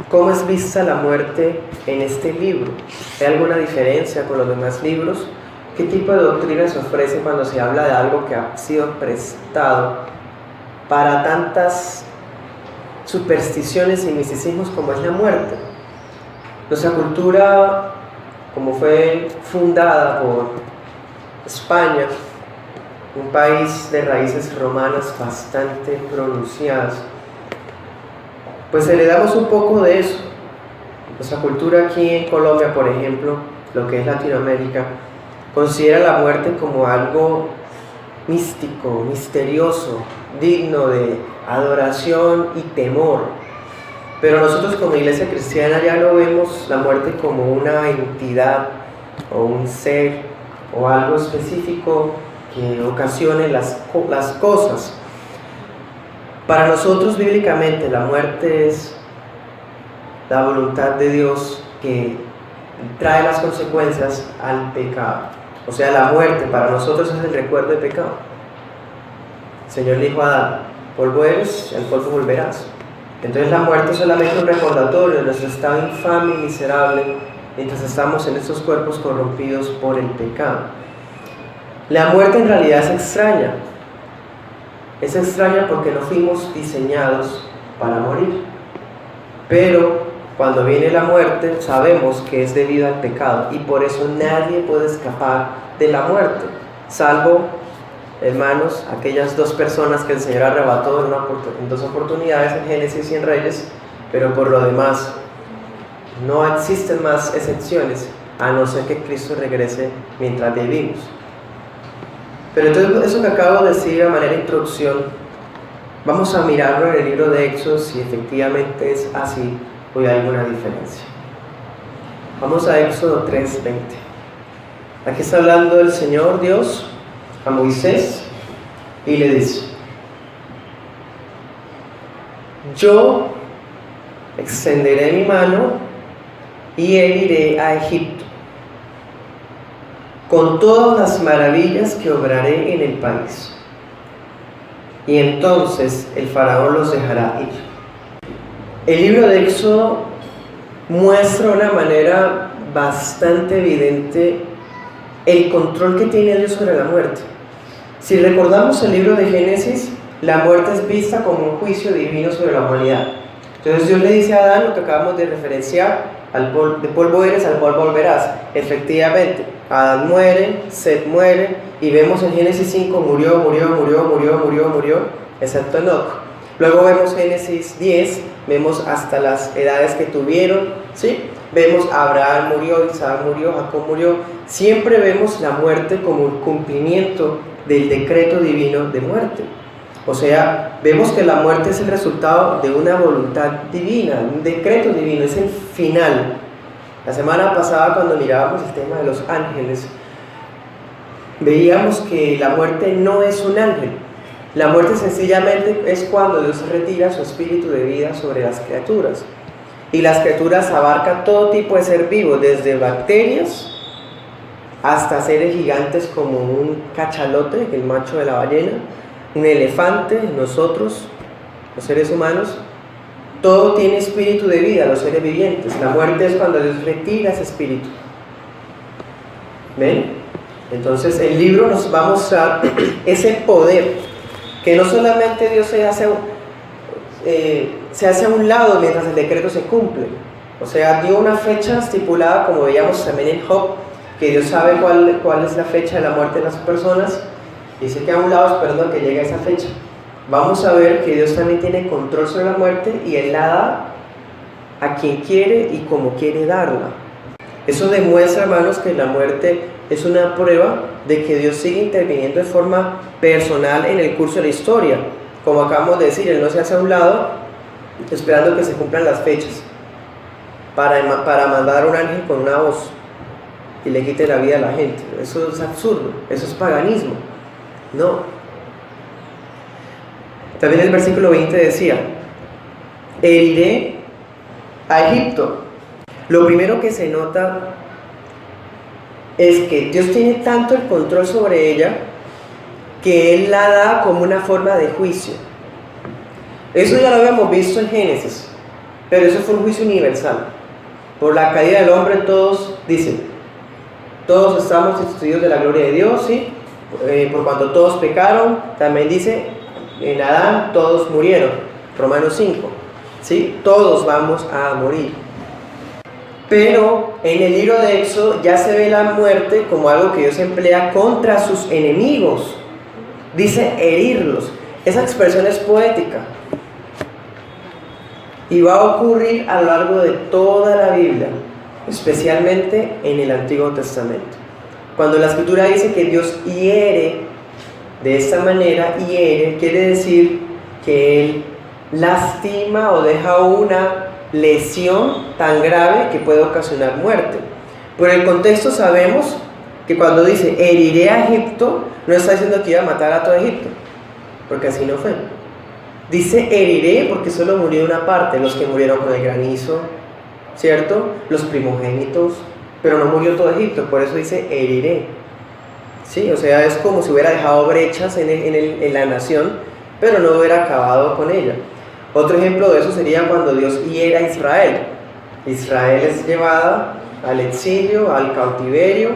¿Cómo es vista la muerte en este libro? ¿Hay alguna diferencia con los demás libros? ¿Qué tipo de doctrina se ofrece cuando se habla de algo que ha sido prestado para tantas supersticiones y misticismos como es la muerte? Nuestra cultura, como fue fundada por España, un país de raíces romanas bastante pronunciadas, pues heredamos un poco de eso. Nuestra cultura aquí en Colombia, por ejemplo, lo que es Latinoamérica, considera la muerte como algo místico, misterioso, digno de adoración y temor. Pero nosotros como iglesia cristiana ya no vemos la muerte como una entidad o un ser o algo específico que ocasione las cosas. Para nosotros bíblicamente la muerte es la voluntad de Dios que trae las consecuencias al pecado. O sea, la muerte para nosotros es el recuerdo del pecado. El Señor dijo a Adán: polvo eres y al polvo volverás. Entonces la muerte es solamente un recordatorio de nuestro estado infame y miserable mientras estamos en estos cuerpos corrompidos por el pecado. La muerte en realidad es extraña. Es extraña porque no fuimos diseñados para morir. Pero cuando viene la muerte sabemos que es debido al pecado y por eso nadie puede escapar de la muerte, salvo, hermanos, aquellas dos personas que el Señor arrebató en dos oportunidades, en Génesis y en Reyes, pero por lo demás no existen más excepciones a no ser que Cristo regrese mientras vivimos. Pero entonces eso que acabo de decir a manera de introducción, vamos a mirarlo en el libro de Éxodo si efectivamente es así o hay alguna diferencia. Vamos a Éxodo 3:20. Aquí está hablando el Señor Dios a Moisés y le dice: yo extenderé mi mano y heriré a Egipto con todas las maravillas que obraré en el país, y entonces el faraón los dejará ir. El libro de Éxodo muestra de una manera bastante evidente el control que tiene Dios sobre la muerte. Si recordamos el libro de Génesis, la muerte es vista como un juicio divino sobre la humanidad. Entonces Dios le dice a Adán lo que acabamos de referenciar: de polvo eres, al polvo volverás. Efectivamente, Adán muere, Set muere, y vemos en Génesis 5, murió, excepto Enoc. Luego vemos Génesis 10, vemos hasta las edades que tuvieron, ¿sí? Vemos Abraham murió, Isaac murió, Jacob murió. Siempre vemos la muerte como un cumplimiento del decreto divino de muerte. O sea, vemos que la muerte es el resultado de una voluntad divina, un decreto divino, es el final. La semana pasada, cuando mirábamos el tema de los ángeles, veíamos que la muerte no es un ángel. La muerte sencillamente es cuando Dios retira su espíritu de vida sobre las criaturas. Y las criaturas abarcan todo tipo de ser vivo, desde bacterias hasta seres gigantes como un cachalote, el macho de la ballena, un elefante, nosotros, los seres humanos. Todo tiene espíritu de vida, los seres vivientes. La muerte es cuando Dios retira ese espíritu. ¿Ven? Entonces el libro nos va a mostrar ese poder, que no solamente Dios se hace a un lado mientras el decreto se cumple. O sea, dio una fecha estipulada, como veíamos también en Job, que Dios sabe cuál es la fecha de la muerte de las personas, y se queda a un lado esperando a que llegue esa fecha. Vamos a ver que Dios también tiene control sobre la muerte y Él la da a quien quiere y como quiere darla. Eso demuestra, hermanos, que la muerte es una prueba de que Dios sigue interviniendo de forma personal en el curso de la historia. Como acabamos de decir, Él no se hace a un lado esperando que se cumplan las fechas para mandar un ángel con una voz y le quite la vida a la gente. Eso es absurdo, eso es paganismo. No. También el versículo 20 decía: heriré a Egipto. Lo primero que se nota es que Dios tiene tanto el control sobre ella que Él la da como una forma de juicio. Eso ya lo habíamos visto en Génesis, pero eso fue un juicio universal. Por la caída del hombre todos, dicen, todos estamos destituidos de la gloria de Dios, ¿sí? Por cuanto todos pecaron, también dice, en Adán todos murieron, Romanos 5, ¿sí? Todos vamos a morir. Pero en el libro de Éxodo ya se ve la muerte como algo que Dios emplea contra sus enemigos. Dice herirlos. Esa expresión es poética. Y va a ocurrir a lo largo de toda la Biblia, especialmente en el Antiguo Testamento. Cuando la Escritura dice que Dios hiere de esta manera, hiere quiere decir que Él lastima o deja una lesión tan grave que puede ocasionar muerte. Por el contexto sabemos que cuando dice heriré a Egipto, no está diciendo que iba a matar a todo Egipto, porque así no fue. Dice heriré porque solo murió una parte, los que murieron con el granizo, ¿cierto? Los primogénitos, pero no murió todo Egipto, por eso dice heriré. Sí, o sea, es como si hubiera dejado brechas en la nación, pero no hubiera acabado con ella. Otro ejemplo de eso sería cuando Dios hiera a Israel. Israel es llevada al exilio, al cautiverio.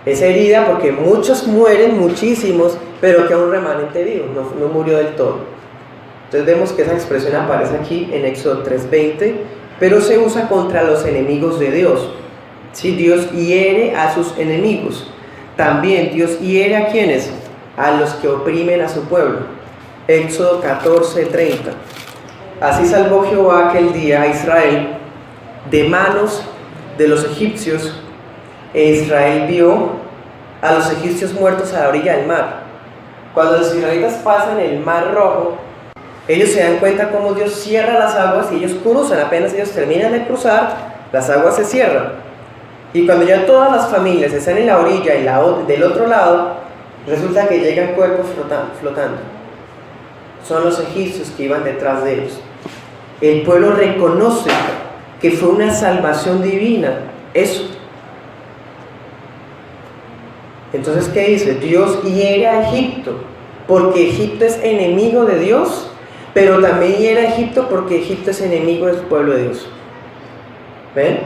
Es herida porque muchos mueren, muchísimos, pero queda un remanente vivo, no murió del todo. Entonces vemos que esa expresión aparece aquí en Éxodo 3:20, pero se usa contra los enemigos de Dios. ¿Sí? Dios hiere a sus enemigos. También Dios hiere a quienes, a los que oprimen a su pueblo. Éxodo 14:30. Así salvó Jehová aquel día a Israel de manos de los egipcios, e Israel vio a los egipcios muertos a la orilla del mar. Cuando los israelitas pasan el mar rojo, ellos se dan cuenta cómo Dios cierra las aguas y ellos cruzan. Apenas ellos terminan de cruzar, las aguas se cierran. Y cuando ya todas las familias están en la orilla y del otro lado, resulta que llegan cuerpos flotando. Son los egipcios que iban detrás de ellos. El pueblo reconoce que fue una salvación divina. Eso. Entonces, ¿qué dice? Dios hiere a Egipto porque Egipto es enemigo de Dios, pero también hiere a Egipto porque Egipto es enemigo del pueblo de Dios. ¿Ven?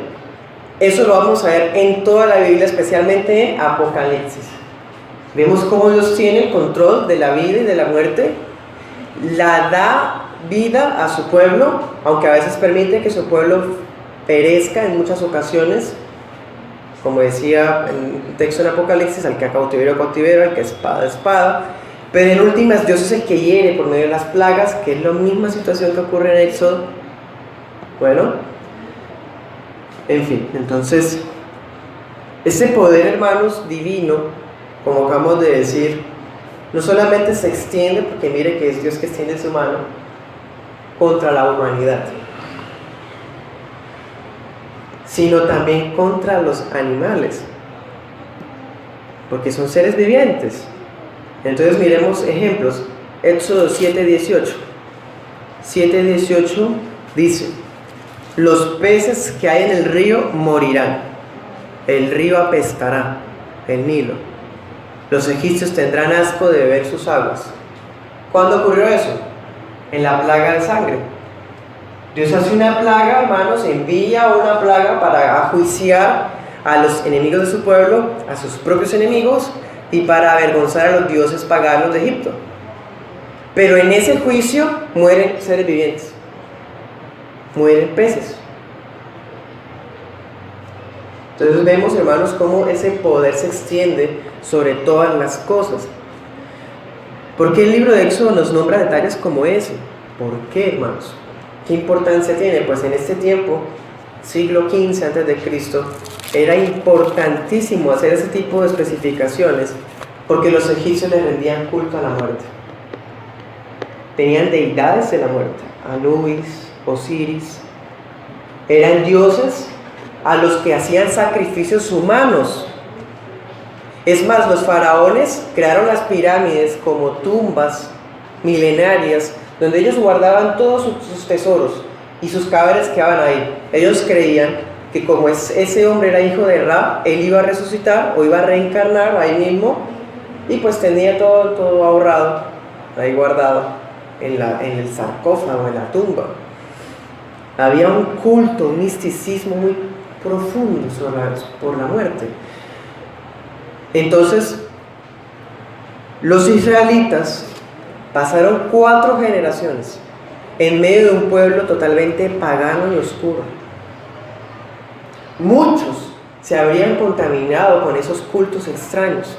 Eso lo vamos a ver en toda la Biblia, especialmente en Apocalipsis. Vemos cómo Dios tiene el control de la vida y de la muerte, la da vida a su pueblo, aunque a veces permite que su pueblo perezca en muchas ocasiones, como decía en el texto en Apocalipsis, al que a cautiverio, cautiverio, al que espada, espada. Pero en últimas, Dios es el que hiere por medio de las plagas, que es la misma situación que ocurre en Éxodo. Bueno, en fin, entonces, ese poder, hermanos, divino, como acabamos de decir, no solamente se extiende, porque mire que es Dios que extiende su mano, contra la humanidad, sino también contra los animales, porque son seres vivientes. Entonces miremos ejemplos. Éxodo 7:18. 7:18 dice: los peces que hay en el río morirán, el río apestará, el Nilo. Los egipcios tendrán asco de beber sus aguas. ¿Cuándo ocurrió eso? En la plaga de sangre. Dios hace una plaga, hermanos, envía una plaga para ajuiciar a los enemigos de su pueblo, a sus propios enemigos, y para avergonzar a los dioses paganos de Egipto. Pero en ese juicio mueren seres vivientes, mueren peces. Entonces vemos, hermanos, cómo ese poder se extiende sobre todas las cosas. ¿Por qué el libro de Éxodo nos nombra detalles como ese? ¿Por qué, hermanos? ¿Qué importancia tiene? Pues en este tiempo, siglo XV a.C., era importantísimo hacer ese tipo de especificaciones, porque los egipcios le rendían culto a la muerte. Tenían deidades de la muerte, Anubis, Osiris. Eran dioses a los que hacían sacrificios humanos. Es más, los faraones crearon las pirámides como tumbas milenarias, donde ellos guardaban todos sus tesoros y sus cadáveres quedaban ahí. Ellos creían que como ese hombre era hijo de Ra, él iba a resucitar o iba a reencarnar ahí mismo, y pues tenía todo ahorrado, ahí guardado en el sarcófago, en la tumba. Había un culto, un misticismo muy profundo por la muerte. Entonces, los israelitas pasaron 4 generaciones en medio de un pueblo totalmente pagano y oscuro. Muchos se habrían contaminado con esos cultos extraños,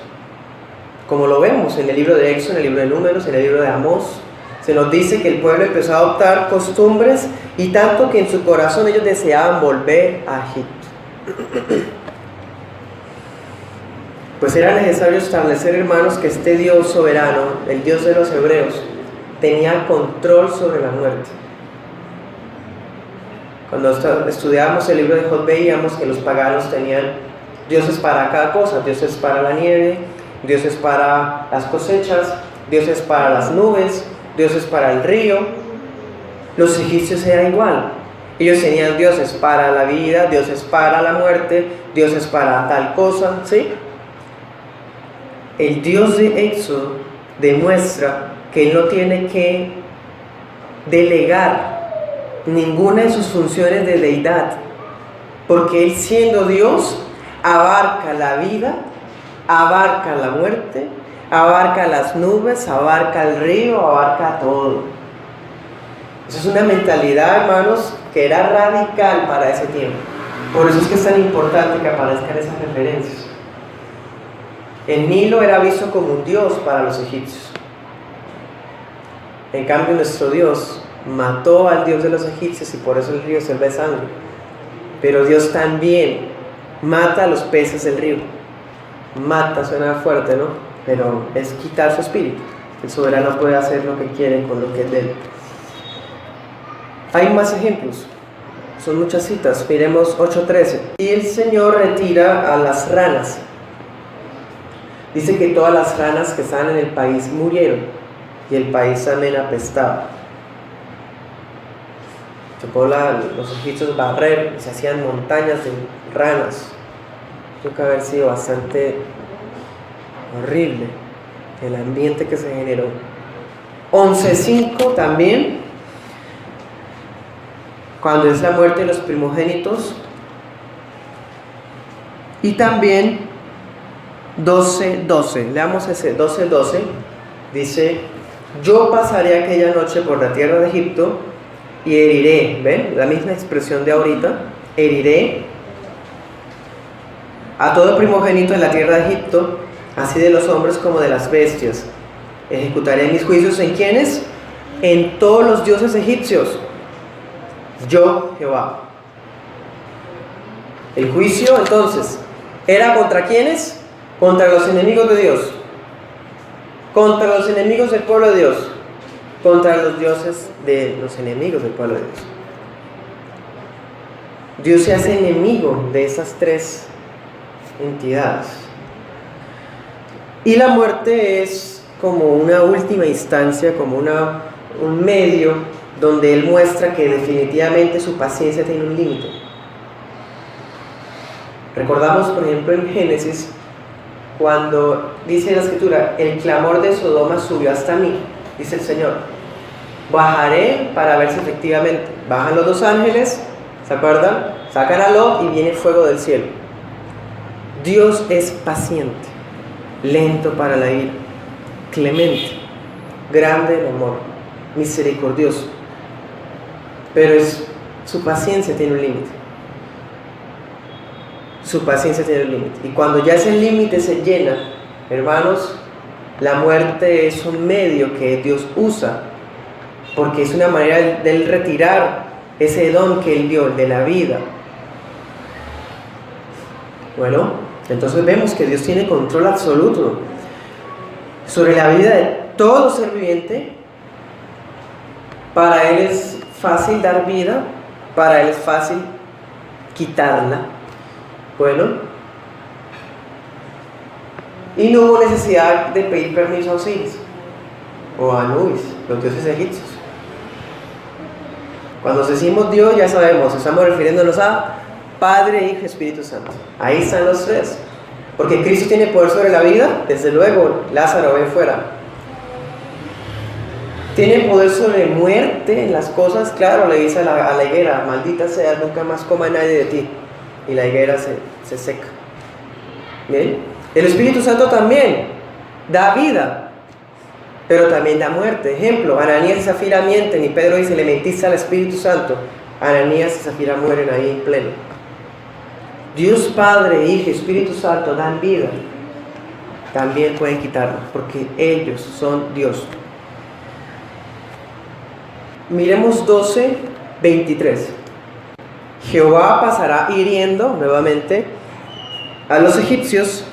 como lo vemos en el libro de Éxodo, en el libro de Números, en el libro de Amós. Se nos dice que el pueblo empezó a adoptar costumbres y tanto que en su corazón ellos deseaban volver a Egipto. Pues era necesario establecer, hermanos, que este Dios soberano, el Dios de los hebreos, tenía control sobre la muerte. Cuando estudiábamos el libro de Job veíamos que los paganos tenían dioses para cada cosa: dioses para la nieve, dioses para las cosechas, dioses para las nubes, dioses para el río. Los egipcios era igual. Ellos tenían dioses para la vida, dioses para la muerte, dioses para tal cosa, ¿sí? El Dios de Éxodo demuestra que Él no tiene que delegar ninguna de sus funciones de deidad, porque Él, siendo Dios, abarca la vida, abarca la muerte, abarca las nubes, abarca el río, abarca todo. Esa es una mentalidad, hermanos, que era radical para ese tiempo. Por eso es que es tan importante que aparezcan esas referencias. El Nilo era visto como un dios para los egipcios. En cambio, nuestro Dios mató al dios de los egipcios y por eso el río se ve sangre. Pero Dios también mata a los peces del río. Mata, suena fuerte, ¿no? Pero es quitar su espíritu. El soberano puede hacer lo que quiere con lo que es de él. Hay más ejemplos, son muchas citas. Miremos 8:13. Y el Señor retira a las ranas. Dice que todas las ranas que estaban en el país murieron y el país también apestaba. Tocó los egipcios barrer y se hacían montañas de ranas. Tuvo que haber sido bastante horrible el ambiente que se generó. 11:5 también, cuando es la muerte de los primogénitos. Y también 12:12, leamos ese 12:12, dice: yo pasaré aquella noche por la tierra de Egipto y heriré, ¿ven? La misma expresión de ahorita, heriré a todo primogénito de la tierra de Egipto, así de los hombres como de las bestias. Ejecutaré mis juicios ¿en quiénes? En todos los dioses egipcios. Yo, Jehová. El juicio, entonces, ¿era contra quiénes? Contra los enemigos de Dios, contra los enemigos del pueblo de Dios, contra los dioses de los enemigos del pueblo de Dios. Dios se hace enemigo de esas 3 entidades. Y la muerte es como una última instancia, como un medio donde Él muestra que definitivamente su paciencia tiene un límite. Recordamos, por ejemplo, en Génesis, cuando dice la Escritura: el clamor de Sodoma subió hasta mí, dice el Señor. Bajaré para ver si efectivamente bajan los 2 ángeles, ¿se acuerdan? Sacan a Lot y viene fuego del cielo. Dios es paciente, lento para la ira, clemente, grande en amor, misericordioso. Pero su paciencia tiene un límite. Su paciencia tiene un límite. Y cuando ya ese límite se llena, hermanos, la muerte es un medio que Dios usa, porque es una manera de Él retirar ese don que Él dio, de la vida. Bueno, entonces vemos que Dios tiene control absoluto sobre la vida de todo ser viviente. Para Él es fácil dar vida, para Él es fácil quitarla. Bueno, y no hubo necesidad de pedir permiso a Osiris o a Anubis, los dioses egipcios. Cuando decimos Dios, ya sabemos, estamos refiriéndonos a Padre, Hijo y Espíritu Santo. Ahí están los 3. Porque Cristo tiene poder sobre la vida, desde luego, Lázaro, ven fuera. Tiene poder sobre muerte en las cosas. Claro, le dice a la higuera, maldita sea, nunca más coma nadie de ti. Y la higuera se seca. ¿Bien? El Espíritu Santo también da vida, pero también da muerte. Ejemplo, Ananías y Zafira mienten y Pedro dice, le mentiste al Espíritu Santo. Ananías y Zafira mueren ahí en pleno. Dios Padre, Hijo y Espíritu Santo dan vida. También pueden quitarla, porque ellos son Dios. Miremos 12:23. Jehová pasará hiriendo nuevamente a los egipcios,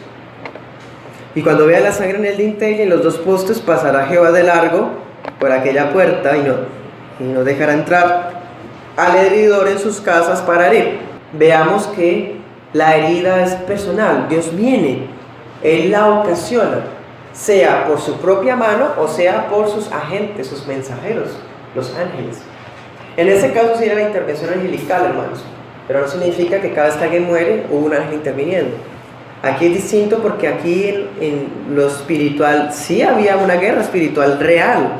y cuando vea la sangre en el dintel y en los 2 postes, pasará Jehová de largo por aquella puerta y no dejará entrar al heridor en sus casas para herir. Veamos que la herida es personal. Dios viene, Él la ocasiona, sea por su propia mano o sea por sus agentes, sus mensajeros, los ángeles. En ese caso sería la intervención angelical, hermanos, pero no significa que cada vez que alguien muere hubo un ángel interviniendo. Aquí es distinto porque aquí en lo espiritual sí había una guerra espiritual real.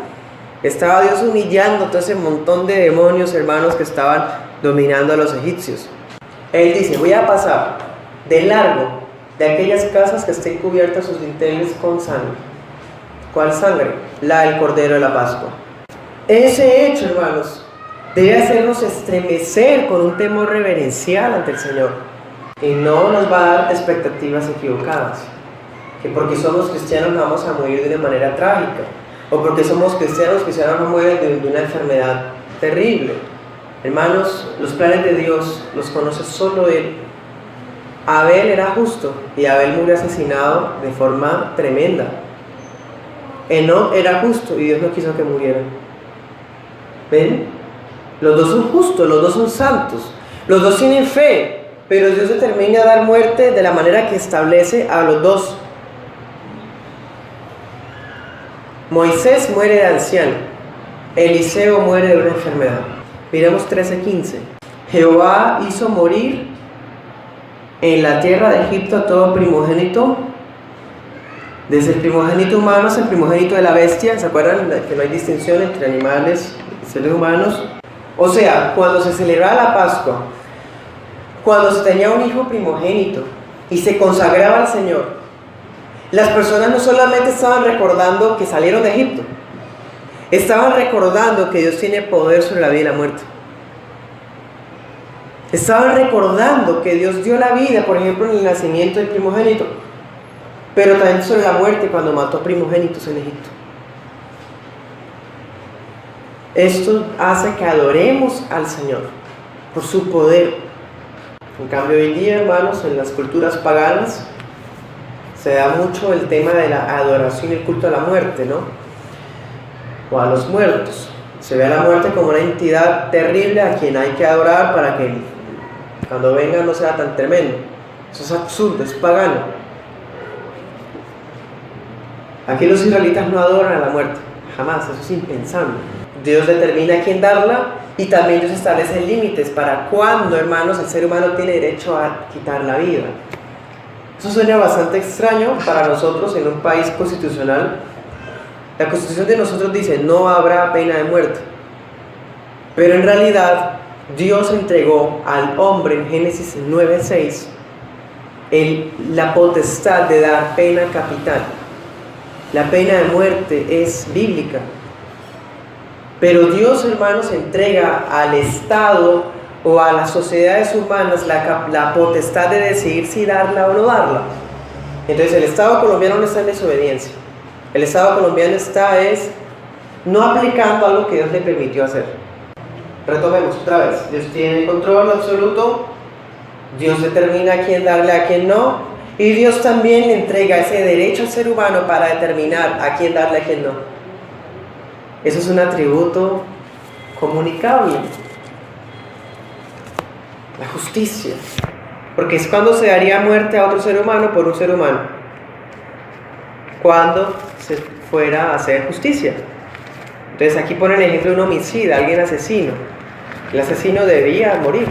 Estaba Dios humillando todo ese montón de demonios, hermanos, que estaban dominando a los egipcios. Él dice, voy a pasar de largo de aquellas casas que estén cubiertas sus dinteles con sangre. ¿Cuál sangre? La del Cordero de la Pascua. Ese hecho, hermanos, debe hacernos estremecer con un temor reverencial ante el Señor. Y no nos va a dar expectativas equivocadas. Que porque somos cristianos vamos a morir de una manera trágica. O porque somos cristianos van a morir de una enfermedad terrible. Hermanos, los planes de Dios los conoce solo Él. Abel era justo y Abel murió asesinado de forma tremenda. Enoc era justo y Dios no quiso que muriera. ¿Ven? Los dos son justos, los dos son santos, los dos tienen fe, pero Dios determina dar muerte de la manera que establece a los dos. Moisés muere de anciano, Eliseo muere de una enfermedad. Miremos 13:15. Jehová hizo morir en la tierra de Egipto a todo primogénito, desde el primogénito humano hasta el primogénito de la bestia. ¿Se acuerdan que no hay distinción entre animales y seres humanos? O sea, cuando se celebraba la Pascua, cuando se tenía un hijo primogénito y se consagraba al Señor, las personas no solamente estaban recordando que salieron de Egipto, estaban recordando que Dios tiene poder sobre la vida y la muerte. Estaban recordando que Dios dio la vida, por ejemplo, en el nacimiento del primogénito, pero también sobre la muerte cuando mató primogénitos en Egipto. Esto hace que adoremos al Señor por su poder. En cambio, hoy día, hermanos, en las culturas paganas se da mucho el tema de la adoración y el culto a la muerte, ¿no? O a los muertos. Se ve a la muerte como una entidad terrible a quien hay que adorar para que cuando venga no sea tan tremendo. Eso es absurdo, es pagano. Aquí los israelitas no adoran a la muerte, jamás, eso es impensable. Dios determina a quién darla y también Dios establece límites para cuándo, hermanos, el ser humano tiene derecho a quitar la vida. Eso suena bastante extraño para nosotros en un país constitucional. La Constitución de nosotros dice no habrá pena de muerte, pero en realidad Dios entregó al hombre en Génesis 9:6 la potestad de dar pena capital. La pena de muerte es bíblica, pero Dios, hermanos, entrega al Estado o a las sociedades humanas la potestad de decidir si darla o no darla. Entonces el Estado colombiano no está en desobediencia. El Estado colombiano está no aplicando algo que Dios le permitió hacer. Retomemos otra vez. Dios tiene control absoluto. Dios determina a quién darle, a quién no. Y Dios también le entrega ese derecho al ser humano para determinar a quién darle, a quién no. Eso es un atributo comunicable. La justicia. Porque es cuando se daría muerte a otro ser humano por un ser humano. Cuando se fuera a hacer justicia. Entonces aquí pone el ejemplo de un homicida, alguien asesino. El asesino debía morir.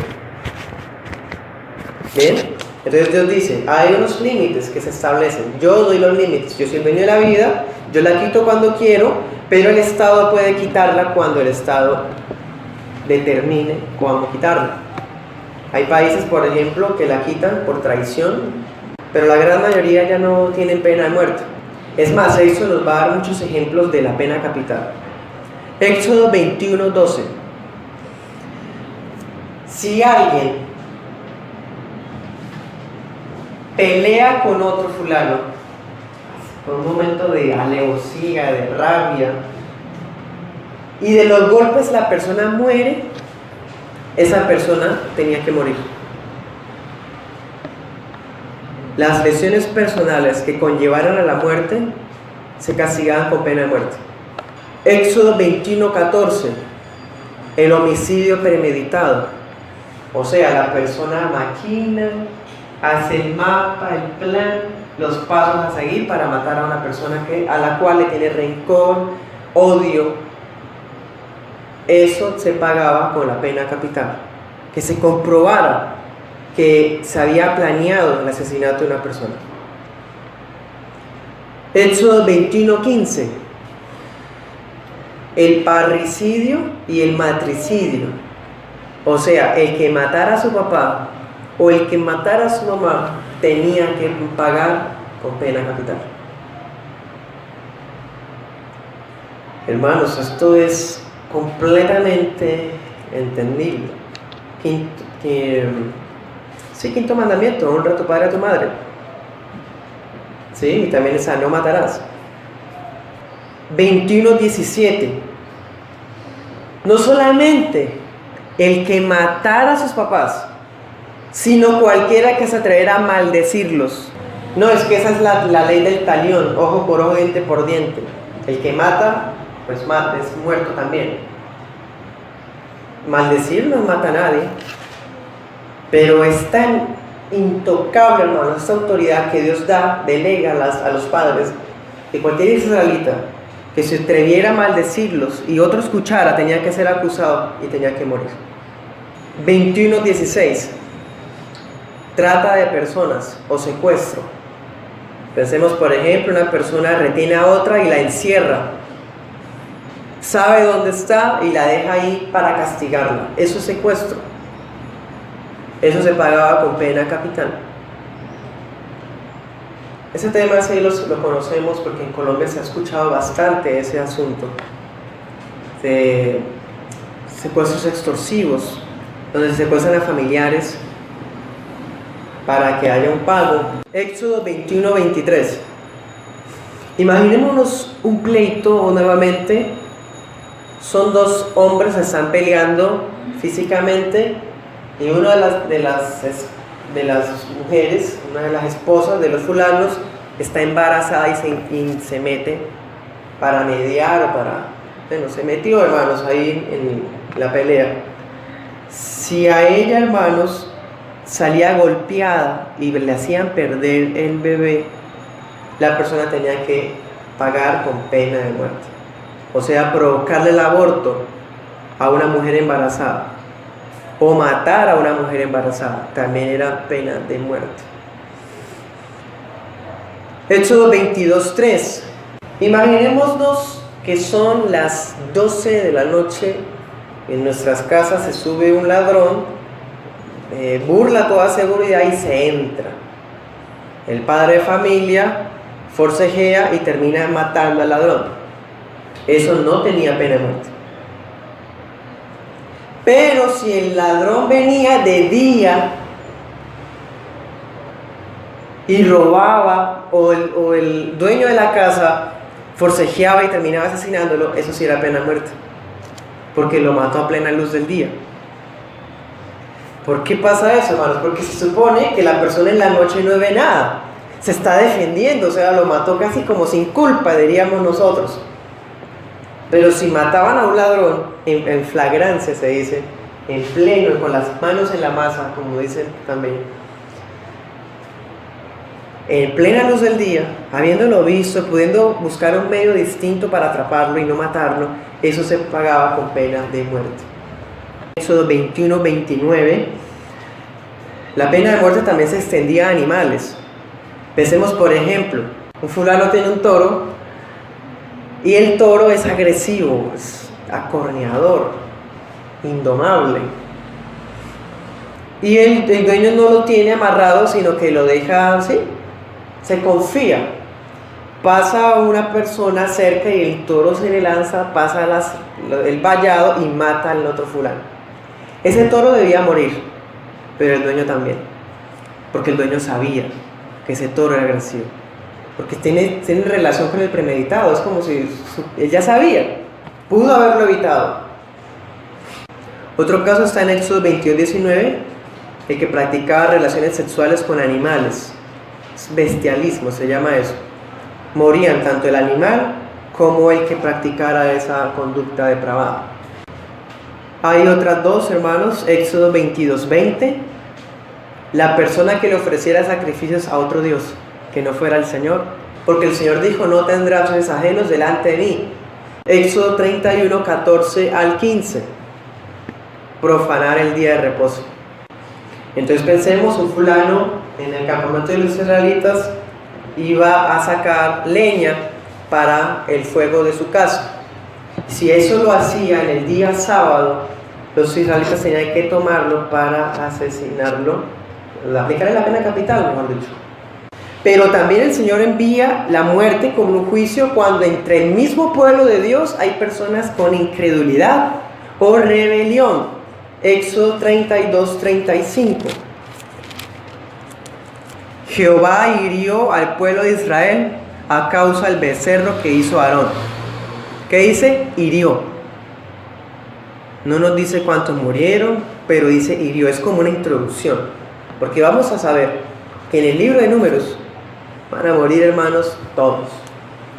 ¿Bien? Entonces Dios dice, hay unos límites que se establecen. Yo doy los límites. Yo soy el dueño de la vida, yo la quito cuando quiero, pero el Estado puede quitarla cuando el Estado determine cuándo quitarla. Hay países, por ejemplo, que la quitan por traición, pero la gran mayoría ya no tienen pena de muerte. Es más, Éxodo nos va a dar muchos ejemplos de la pena capital. Éxodo 21:12. Si alguien pelea con otro fulano, con un momento de alevosía, de rabia, y de los golpes la persona muere, esa persona tenía que morir. Las lesiones personales que conllevaran a la muerte se castigaban con pena de muerte. Éxodo 21:14. El homicidio premeditado. O sea, la persona maquina, hace el mapa, el plan, los pasos a seguir para matar a una persona a la cual le tiene rencor, odio. Eso se pagaba con la pena capital. Que se comprobara que se había planeado el asesinato de una persona. Éxodo 21:15. El parricidio y el matricidio. O sea, el que matara a su papá o el que matara a su mamá tenía que pagar con pena capital. Hermanos, esto es completamente entendible. Quinto mandamiento: honra a tu padre y a tu madre. Sí, y también esa, no matarás. 21:17. No solamente el que matara a sus papás, sino cualquiera que se atreviera a maldecirlos. No, es que esa es la ley del talión: ojo por ojo, diente por diente. El que mata, pues mata, es muerto también. Maldecir no mata a nadie, pero es tan intocable, hermano, esta autoridad que Dios delega a los padres, que cualquier israelita que se atreviera a maldecirlos y otro escuchara, tenía que ser acusado y tenía que morir. 21:16. Trata de personas o secuestro. Pensemos, por ejemplo, una persona retiene a otra y la encierra. Sabe dónde está y la deja ahí para castigarla. Eso es secuestro. Eso se pagaba con pena capital. Ese tema sí lo conocemos porque en Colombia se ha escuchado bastante ese asunto de secuestros extorsivos, donde se secuestran a familiares para que haya un pago. Éxodo 21:23. Imaginémonos un pleito nuevamente. Son dos hombres que están peleando físicamente y una de las mujeres, una de las esposas de los fulanos, está embarazada y se mete para mediar se metió, hermanos, ahí en la pelea. Si a ella, hermanos, salía golpeada y le hacían perder el bebé, la persona tenía que pagar con pena de muerte. O sea, provocarle el aborto a una mujer embarazada o matar a una mujer embarazada también era pena de muerte. Éxodo 22:3. Imaginémonos que son las 12 de la noche. En nuestras casas se sube un ladrón, burla toda seguridad y se entra. El padre de familia forcejea y termina matando al ladrón. Eso no tenía pena de muerte. Pero si el ladrón venía de día y robaba, o el dueño de la casa forcejeaba y terminaba asesinándolo, eso sí era pena de muerte, porque lo mató a plena luz del día. ¿Por qué pasa eso, hermanos? Porque se supone que la persona en la noche no ve nada, se está defendiendo, o sea, lo mató casi como sin culpa, diríamos nosotros. Pero si mataban a un ladrón en flagrancia, se dice, en pleno, con las manos en la masa, como dicen también, en plena luz del día, habiéndolo visto, pudiendo buscar un medio distinto para atraparlo y no matarlo, eso se pagaba con pena de muerte. Éxodo 21:29. La pena de muerte también se extendía a animales. Pensemos, por ejemplo, un fulano tiene un toro Y el toro es agresivo, es acorneador, indomable. Y el dueño no lo tiene amarrado, sino que lo deja así, se confía. Pasa una persona cerca y el toro se le lanza, pasa el vallado y mata al otro fulano. Ese toro debía morir, pero el dueño también, porque el dueño sabía que ese toro era agresivo, porque tiene relación con el premeditado. Es como si él ya sabía, pudo haberlo evitado. Otro caso está en Éxodo 22:19, el que practicaba relaciones sexuales con animales. Es bestialismo, se llama eso. Morían tanto el animal como el que practicara esa conducta depravada. Hay otras dos, hermanos. Éxodo 22:20, la persona que le ofreciera sacrificios a otro Dios que no fuera el Señor, porque el Señor dijo: no tendrás dioses ajenos delante de mí. Éxodo 31:14 al 15, profanar el día de reposo. Entonces pensemos, un fulano en el campamento de los israelitas iba a sacar leña para el fuego de su casa. Si eso lo hacía en el día sábado, los israelitas tenían que tomarlo para asesinarlo, aplicarle la pena capital, mejor dicho. Pero también el Señor envía la muerte como un juicio cuando entre el mismo pueblo de Dios hay personas con incredulidad o rebelión. Éxodo 32:35. Jehová hirió al pueblo de Israel a causa del becerro que hizo Aarón. ¿Qué dice? Hirió. No nos dice cuántos murieron, pero dice hirió. Es como una introducción, porque vamos a saber que en el libro de Números van a morir, hermanos, todos,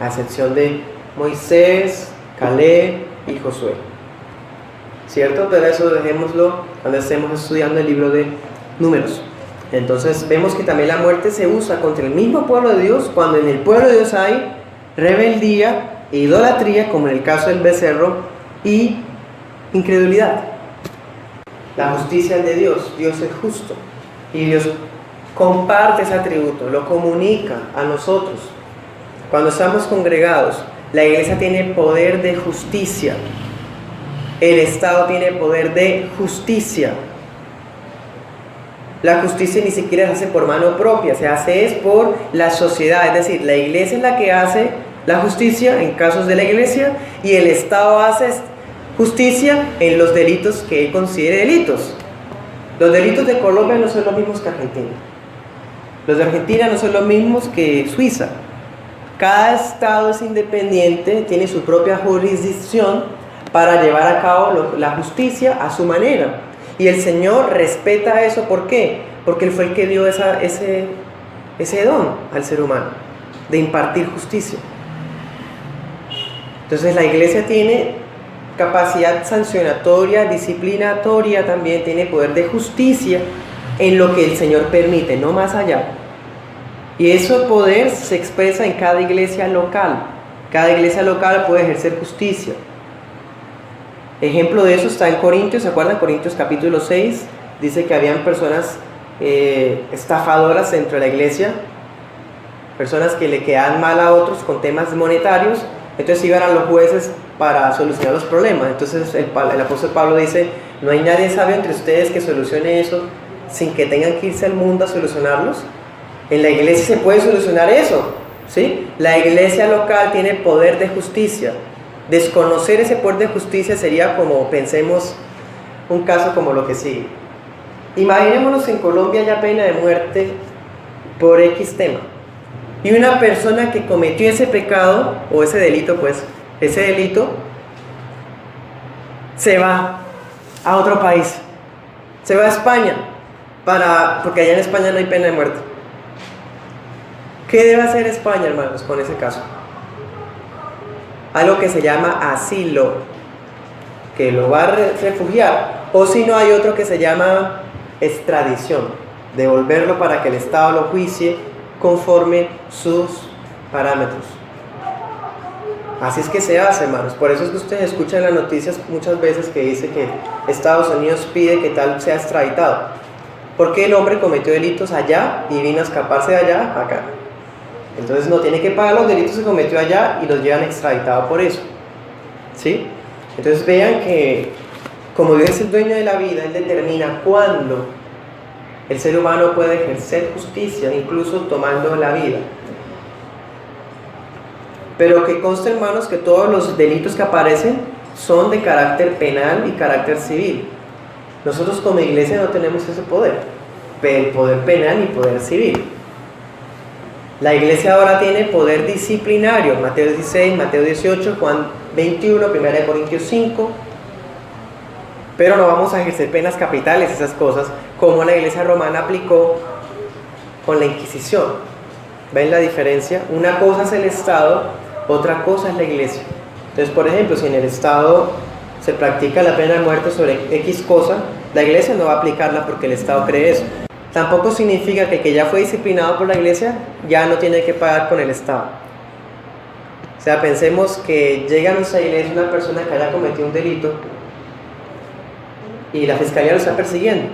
a excepción de Moisés, Caleb y Josué. ¿Cierto? Pero eso dejémoslo cuando estemos estudiando el libro de Números. Entonces vemos que también la muerte se usa contra el mismo pueblo de Dios cuando en el pueblo de Dios hay rebeldía e idolatría, como en el caso del becerro, y incredulidad. La justicia es de Dios. Dios es justo y Dios comparte ese atributo, lo comunica a nosotros. Cuando estamos congregados, la iglesia tiene poder de justicia. El Estado tiene poder de justicia. La justicia ni siquiera se hace por mano propia, se hace es por la sociedad. Es decir, la iglesia es la que hace la justicia en casos de la iglesia, y el Estado hace justicia en los delitos que él considere delitos. Los delitos de Colombia no son los mismos que Argentina. Los de Argentina no son los mismos que Suiza. Cada estado es independiente, tiene su propia jurisdicción para llevar a cabo la justicia a su manera. Y el Señor respeta eso. ¿Por qué? Porque Él fue el que dio ese don al ser humano, de impartir justicia. Entonces la iglesia tiene capacidad sancionatoria, disciplinatoria, también tiene poder de justicia en lo que el Señor permite, no más allá. Y ese poder se expresa en cada iglesia local. Cada iglesia local puede ejercer justicia. Ejemplo de eso está en Corintios. ¿Se acuerdan? Corintios capítulo 6 dice que habían personas estafadoras dentro de la iglesia, personas que le quedaban mal a otros con temas monetarios. Entonces iban a los jueces para solucionar los problemas. Entonces el apóstol Pablo dice: no hay nadie sabio entre ustedes que solucione eso sin que tengan que irse al mundo a solucionarlos. En la iglesia se puede solucionar eso, ¿sí? La iglesia local tiene poder de justicia. Desconocer ese poder de justicia sería como, pensemos, un caso como lo que sigue. Imaginémonos en Colombia ya pena de muerte por X tema. Y una persona que cometió ese pecado, o ese delito, se va a otro país. Se va a España, porque allá en España no hay pena de muerte. ¿Qué debe hacer España, hermanos, con ese caso? Algo que se llama asilo, que lo va a refugiar. O si no, hay otro que se llama extradición, devolverlo para que el Estado lo juicie conforme sus parámetros. Así es que se hace, hermanos. Por eso es que ustedes escuchan las noticias muchas veces que dice que Estados Unidos pide que tal sea extraditado, porque el hombre cometió delitos allá y vino a escaparse de allá acá. Entonces no tiene que pagar los delitos que cometió allá y los llevan extraditado por eso. ¿Sí? Entonces vean que como Dios es el dueño de la vida, Él determina cuándo el ser humano puede ejercer justicia, incluso tomando la vida. Pero que conste, hermanos, que todos los delitos que aparecen son de carácter penal y carácter civil. Nosotros como iglesia no tenemos ese poder, el poder penal y poder civil. La iglesia ahora tiene poder disciplinario, Mateo 16, Mateo 18, Juan 21, 1 Corintios 5, pero no vamos a ejercer penas capitales, esas cosas, como la iglesia romana aplicó con la Inquisición. ¿Ven la diferencia? Una cosa es el Estado, otra cosa es la iglesia. Entonces, por ejemplo, si en el Estado se practica la pena de muerte sobre X cosa, la iglesia no va a aplicarla porque el Estado cree eso. Tampoco significa que el que ya fue disciplinado por la iglesia ya no tiene que pagar con el Estado. O sea, pensemos que llega a nuestra iglesia una persona que haya cometido un delito y la fiscalía lo está persiguiendo.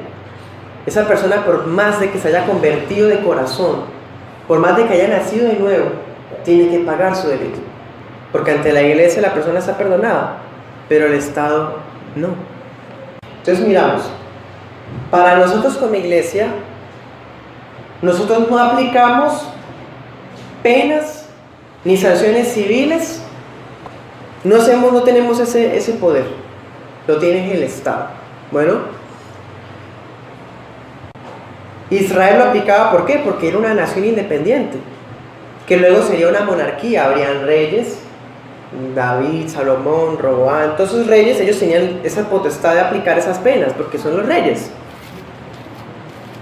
Esa persona, por más de que se haya convertido de corazón, por más de que haya nacido de nuevo, tiene que pagar su delito. Porque ante la iglesia la persona está perdonada, pero el Estado no. Entonces miramos, para nosotros como iglesia, nosotros no aplicamos penas ni sanciones civiles, no tenemos ese poder, lo tiene el Estado. Bueno, Israel lo aplicaba, ¿por qué? Porque era una nación independiente, que luego sería una monarquía, habrían reyes, David, Salomón, Roboam, todos esos reyes, ellos tenían esa potestad de aplicar esas penas, porque son los reyes.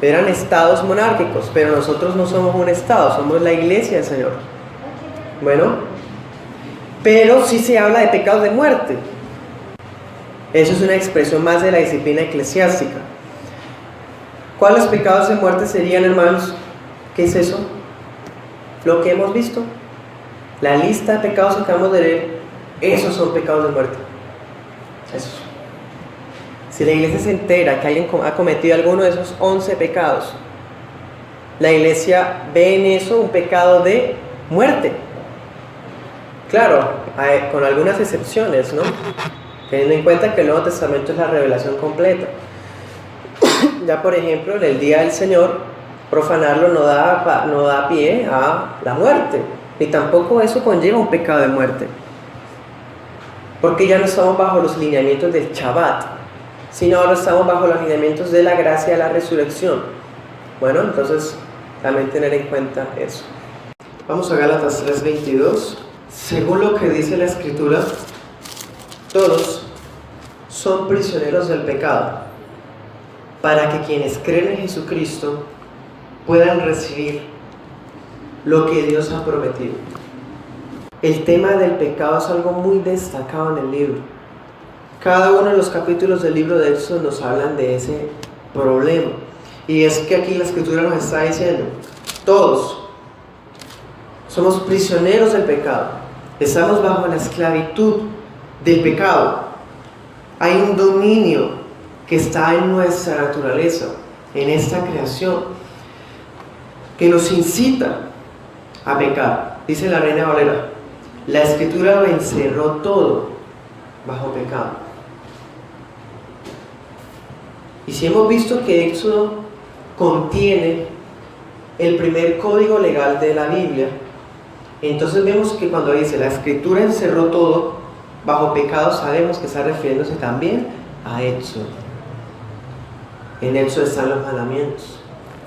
Eran estados monárquicos, pero nosotros no somos un estado, somos la iglesia del Señor. Bueno, pero sí se habla de pecados de muerte. Eso es una expresión más de la disciplina eclesiástica. ¿Cuáles pecados de muerte serían, hermanos? ¿Qué es eso? Lo que hemos visto. La lista de pecados que acabamos de leer, esos son pecados de muerte. Esos. Si la iglesia se entera que alguien ha cometido alguno de esos 11 pecados, la iglesia ve en eso un pecado de muerte. Claro, con algunas excepciones, ¿no? Teniendo en cuenta que el Nuevo Testamento es la revelación completa. Ya por ejemplo, en el día del Señor, profanarlo no da pie a la muerte, ni tampoco eso conlleva un pecado de muerte, porque ya no estamos bajo los lineamientos del Shabbat, sino ahora estamos bajo los lineamientos de la gracia de la resurrección. Bueno, entonces también tener en cuenta eso. Vamos a Gálatas 3:22. Según lo que dice la Escritura, todos son prisioneros del pecado, para que quienes creen en Jesucristo puedan recibir lo que Dios ha prometido. El tema del pecado es algo muy destacado en el libro. Cada uno de los capítulos del libro de Éxodo nos hablan de ese problema. Y es que aquí la Escritura nos está diciendo, todos somos prisioneros del pecado. Estamos bajo la esclavitud del pecado. Hay un dominio que está en nuestra naturaleza, en esta creación, que nos incita a pecar. Dice la Reina Valera, la Escritura lo encerró todo bajo pecado. Y si hemos visto que Éxodo contiene el primer código legal de la Biblia, entonces vemos que cuando dice la Escritura encerró todo bajo pecado, sabemos que está refiriéndose también a Éxodo. En Éxodo están los mandamientos,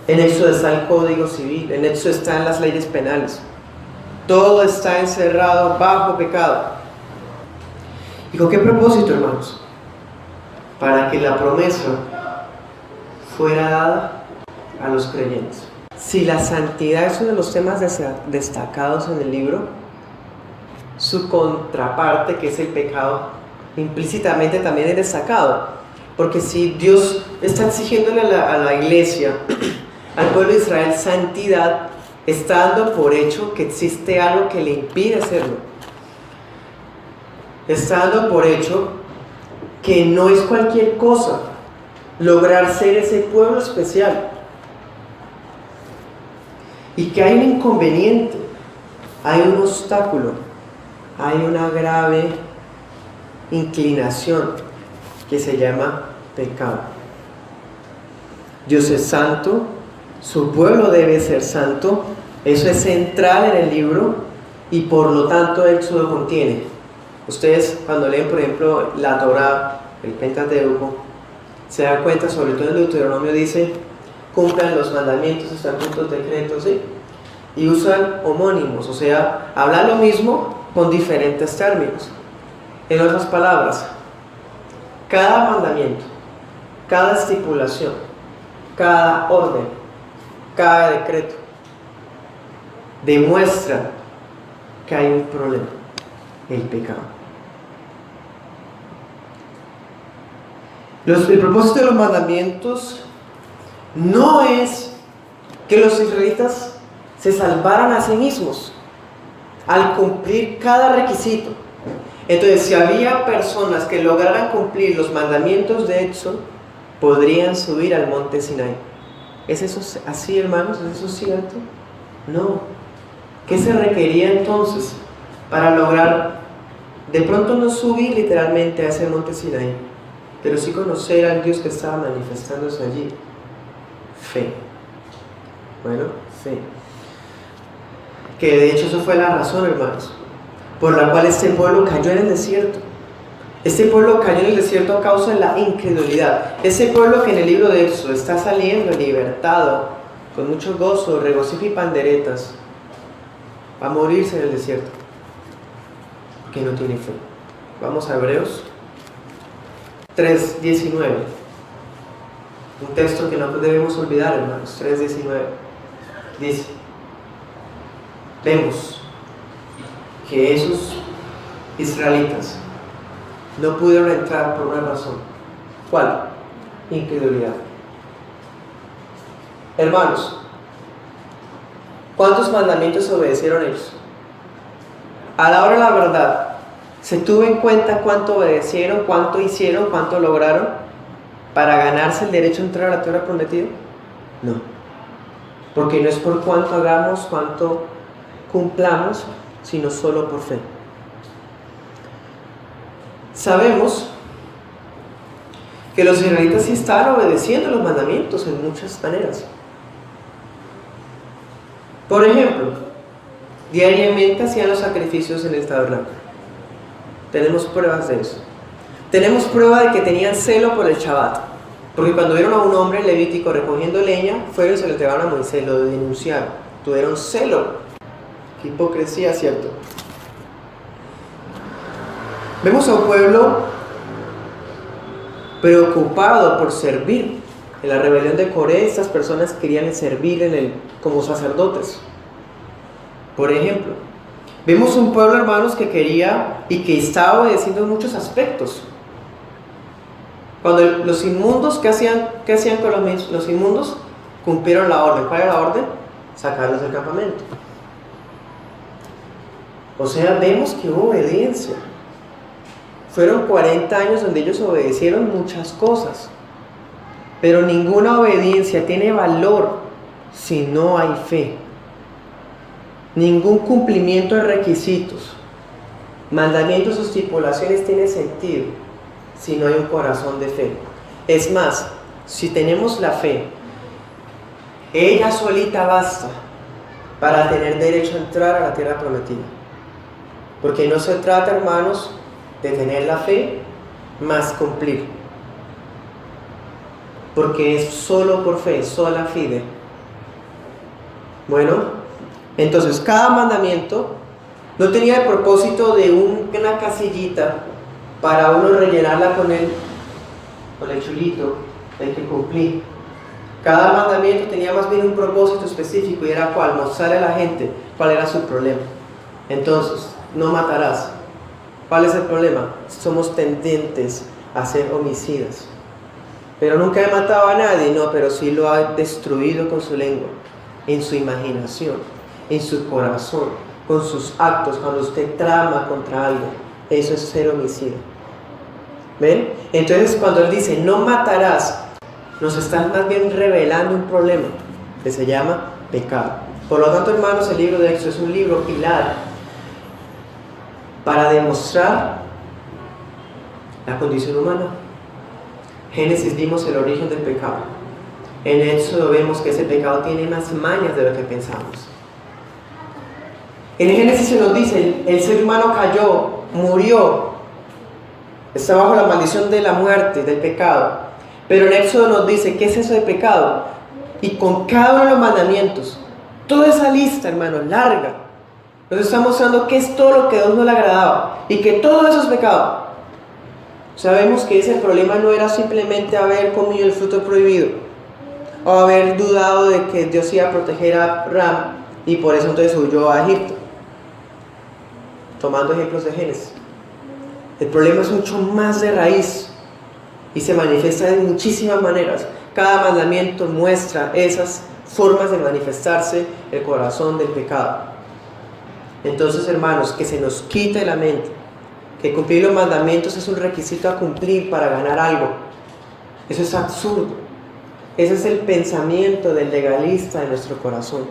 en Éxodo está el código civil, en Éxodo están las leyes penales. Todo está encerrado bajo pecado. ¿Y con qué propósito, hermanos? Para que la promesa fuera dada a los creyentes. Si la santidad es uno de los temas destacados en el libro, su contraparte, que es el pecado, implícitamente también es destacado. Porque si Dios está exigiéndole a la iglesia, al pueblo de Israel, santidad, está dando por hecho que existe algo que le impide hacerlo. Está dando por hecho que no es cualquier cosa lograr ser ese pueblo especial. Y que hay un inconveniente hay un obstáculo, hay una grave inclinación que se llama pecado. Dios es santo, su pueblo debe ser santo, eso es central en el libro y por lo tanto Éxodo lo contiene. Ustedes cuando leen, por ejemplo, la Torá, el Pentateuco, se dan cuenta, sobre todo en Deuteronomio dice, cumplan los mandamientos, estatutos, decretos, ¿sí? Y usan homónimos, o sea, hablan lo mismo con diferentes términos. En otras palabras, cada mandamiento, cada estipulación, cada orden, cada decreto demuestra que hay un problema, el pecado. El propósito de los mandamientos no es que los israelitas se salvaran a sí mismos al cumplir cada requisito. Entonces, si había personas que lograran cumplir los mandamientos de Éxodo, podrían subir al monte Sinai. ¿Es eso así, hermanos? ¿Es eso cierto? No. ¿Qué se requería entonces para lograr, de pronto no subir literalmente a ese monte Sinai, pero sí conocer al Dios que estaba manifestándose allí? Fe. Bueno, fe. Que de hecho eso fue la razón, hermanos, por la cual este pueblo cayó en el desierto. Este pueblo cayó en el desierto a causa de la incredulidad. Ese pueblo que en el libro de Éxodo está saliendo libertado, con mucho gozo, regocijo y panderetas, va a morirse en el desierto, porque no tiene fe. Vamos a Hebreos 3:19. Un texto que no debemos olvidar, hermanos. 3:19. Dice, vemos que esos israelitas no pudieron entrar por una razón. ¿Cuál? Incredulidad. Hermanos, ¿cuántos mandamientos obedecieron ellos? A la hora de la verdad, ¿se tuvo en cuenta cuánto obedecieron, cuánto hicieron, cuánto lograron para ganarse el derecho a entrar a la tierra prometida? No. Porque no es por cuánto hagamos, cuánto cumplamos, sino solo por fe. Sabemos que los israelitas sí estaban obedeciendo los mandamientos en muchas maneras. Por ejemplo, diariamente hacían los sacrificios en el tabernáculo. Tenemos pruebas de eso. Tenemos prueba de que tenían celo por el Shabbat, porque cuando vieron a un hombre levítico recogiendo leña, fueron y se lo entregaron a Moisés, lo denunciaron, tuvieron celo. Qué hipocresía, ¿cierto? Vemos a un pueblo preocupado por servir. En la rebelión de Coré, estas personas querían servir como sacerdotes. Por ejemplo, vemos un pueblo, hermanos, que quería y que estaba obedeciendo en muchos aspectos. Cuando los inmundos, ¿qué hacían con los inmundos? Cumplieron la orden. ¿Cuál era la orden? Sacarlos del campamento. O sea, vemos que hubo obediencia. Fueron 40 años donde ellos obedecieron muchas cosas. Pero ninguna obediencia tiene valor si no hay fe. Ningún cumplimiento de requisitos, mandamientos o estipulaciones tiene sentido si no hay un corazón de fe. Es más, si tenemos la fe, ella solita basta para tener derecho a entrar a la tierra prometida. Porque no se trata, hermanos, de tener la fe más cumplir. Porque es solo por fe, sola fide. Bueno, entonces cada mandamiento no tenía el propósito de una casillita para uno rellenarla con el chulito del que cumplí. Cada mandamiento tenía más bien un propósito específico y era cuál, mostrarle a la gente cuál era su problema. Entonces, no matarás. ¿Cuál es el problema? Somos tendentes a ser homicidas. Pero nunca he matado a nadie, no, pero sí lo ha destruido con su lengua, en su imaginación, en su corazón, con sus actos, cuando usted trama contra algo. Eso es ser homicida. ¿Ven? Entonces cuando él dice no matarás, nos está más bien revelando un problema que se llama pecado. Por lo tanto, hermanos, el libro de Éxodo es un libro pilar para demostrar la condición humana. Génesis vimos el origen del pecado. En Éxodo vemos que ese pecado tiene más mañas de lo que pensamos. En Génesis se nos dice, el ser humano cayó, murió, está bajo la maldición de la muerte, del pecado. Pero en Éxodo nos dice, ¿qué es eso de pecado? Y con cada uno de los mandamientos, toda esa lista, hermano, larga, nos está mostrando qué es todo lo que a Dios no le agradaba y que todo eso es pecado. Sabemos que ese problema no era simplemente haber comido el fruto prohibido o haber dudado de que Dios iba a proteger a Abraham y por eso entonces huyó a Egipto, tomando ejemplos de Génesis. El problema es mucho más de raíz y se manifiesta de muchísimas maneras. Cada mandamiento muestra esas formas de manifestarse el corazón del pecado. Entonces, hermanos, que se nos quite de la mente que cumplir los mandamientos es un requisito a cumplir para ganar algo. Eso es absurdo. Ese es el pensamiento del legalista de nuestro corazón.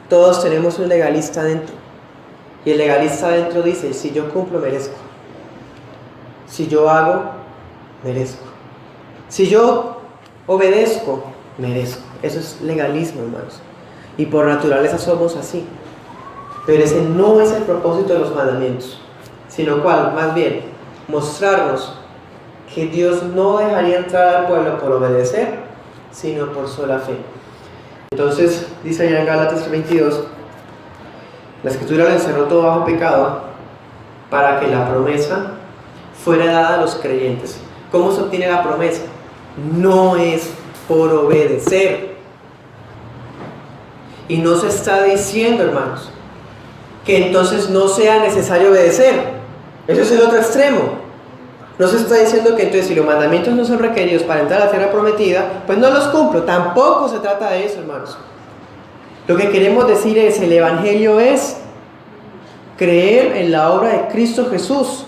Todos tenemos un legalista dentro. Y el legalista dentro dice, si yo cumplo, merezco. Si yo hago, merezco. Si yo obedezco, merezco. Eso es legalismo, hermanos. Y por naturaleza somos así. Pero ese no es el propósito de los mandamientos. Sino cuál, más bien, mostrarnos que Dios no dejaría entrar al pueblo por obedecer, sino por sola fe. Entonces, dice allá en Gálatas 3:22, la Escritura lo encerró todo bajo pecado para que la promesa fuera dada a los creyentes. ¿Cómo se obtiene la promesa? No es por obedecer. Y no se está diciendo, hermanos, que entonces no sea necesario obedecer. Eso es el otro extremo. No se está diciendo que entonces si los mandamientos no son requeridos para entrar a la tierra prometida, pues no los cumplo. Tampoco se trata de eso, hermanos. Lo que queremos decir es, el Evangelio es creer en la obra de Cristo Jesús.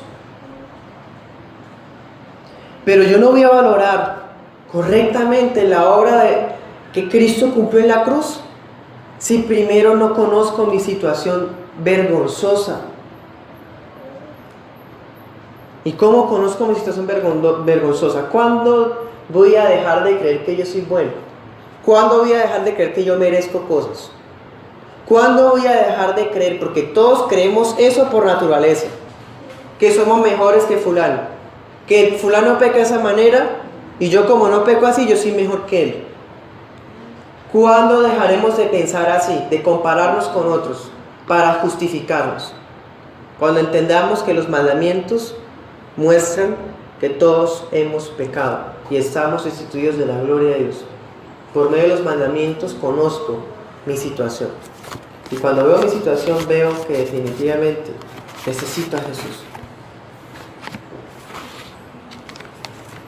Pero yo no voy a valorar correctamente la obra que Cristo cumplió en la cruz si primero no conozco mi situación vergonzosa. ¿Y cómo conozco mi situación vergonzosa? ¿Cuándo voy a dejar de creer que yo soy bueno? ¿Cuándo voy a dejar de creer que yo merezco cosas? ¿Cuándo voy a dejar de creer? Porque todos creemos eso por naturaleza, que somos mejores que fulano, que fulano peca de esa manera y yo como no peco así, yo soy mejor que él. ¿Cuándo dejaremos de pensar así, de compararnos con otros para justificarnos? Cuando entendamos que los mandamientos muestran que todos hemos pecado y estamos destituidos de la gloria de Dios. Por medio de los mandamientos conozco mi situación. Y cuando veo mi situación veo que definitivamente necesito a Jesús.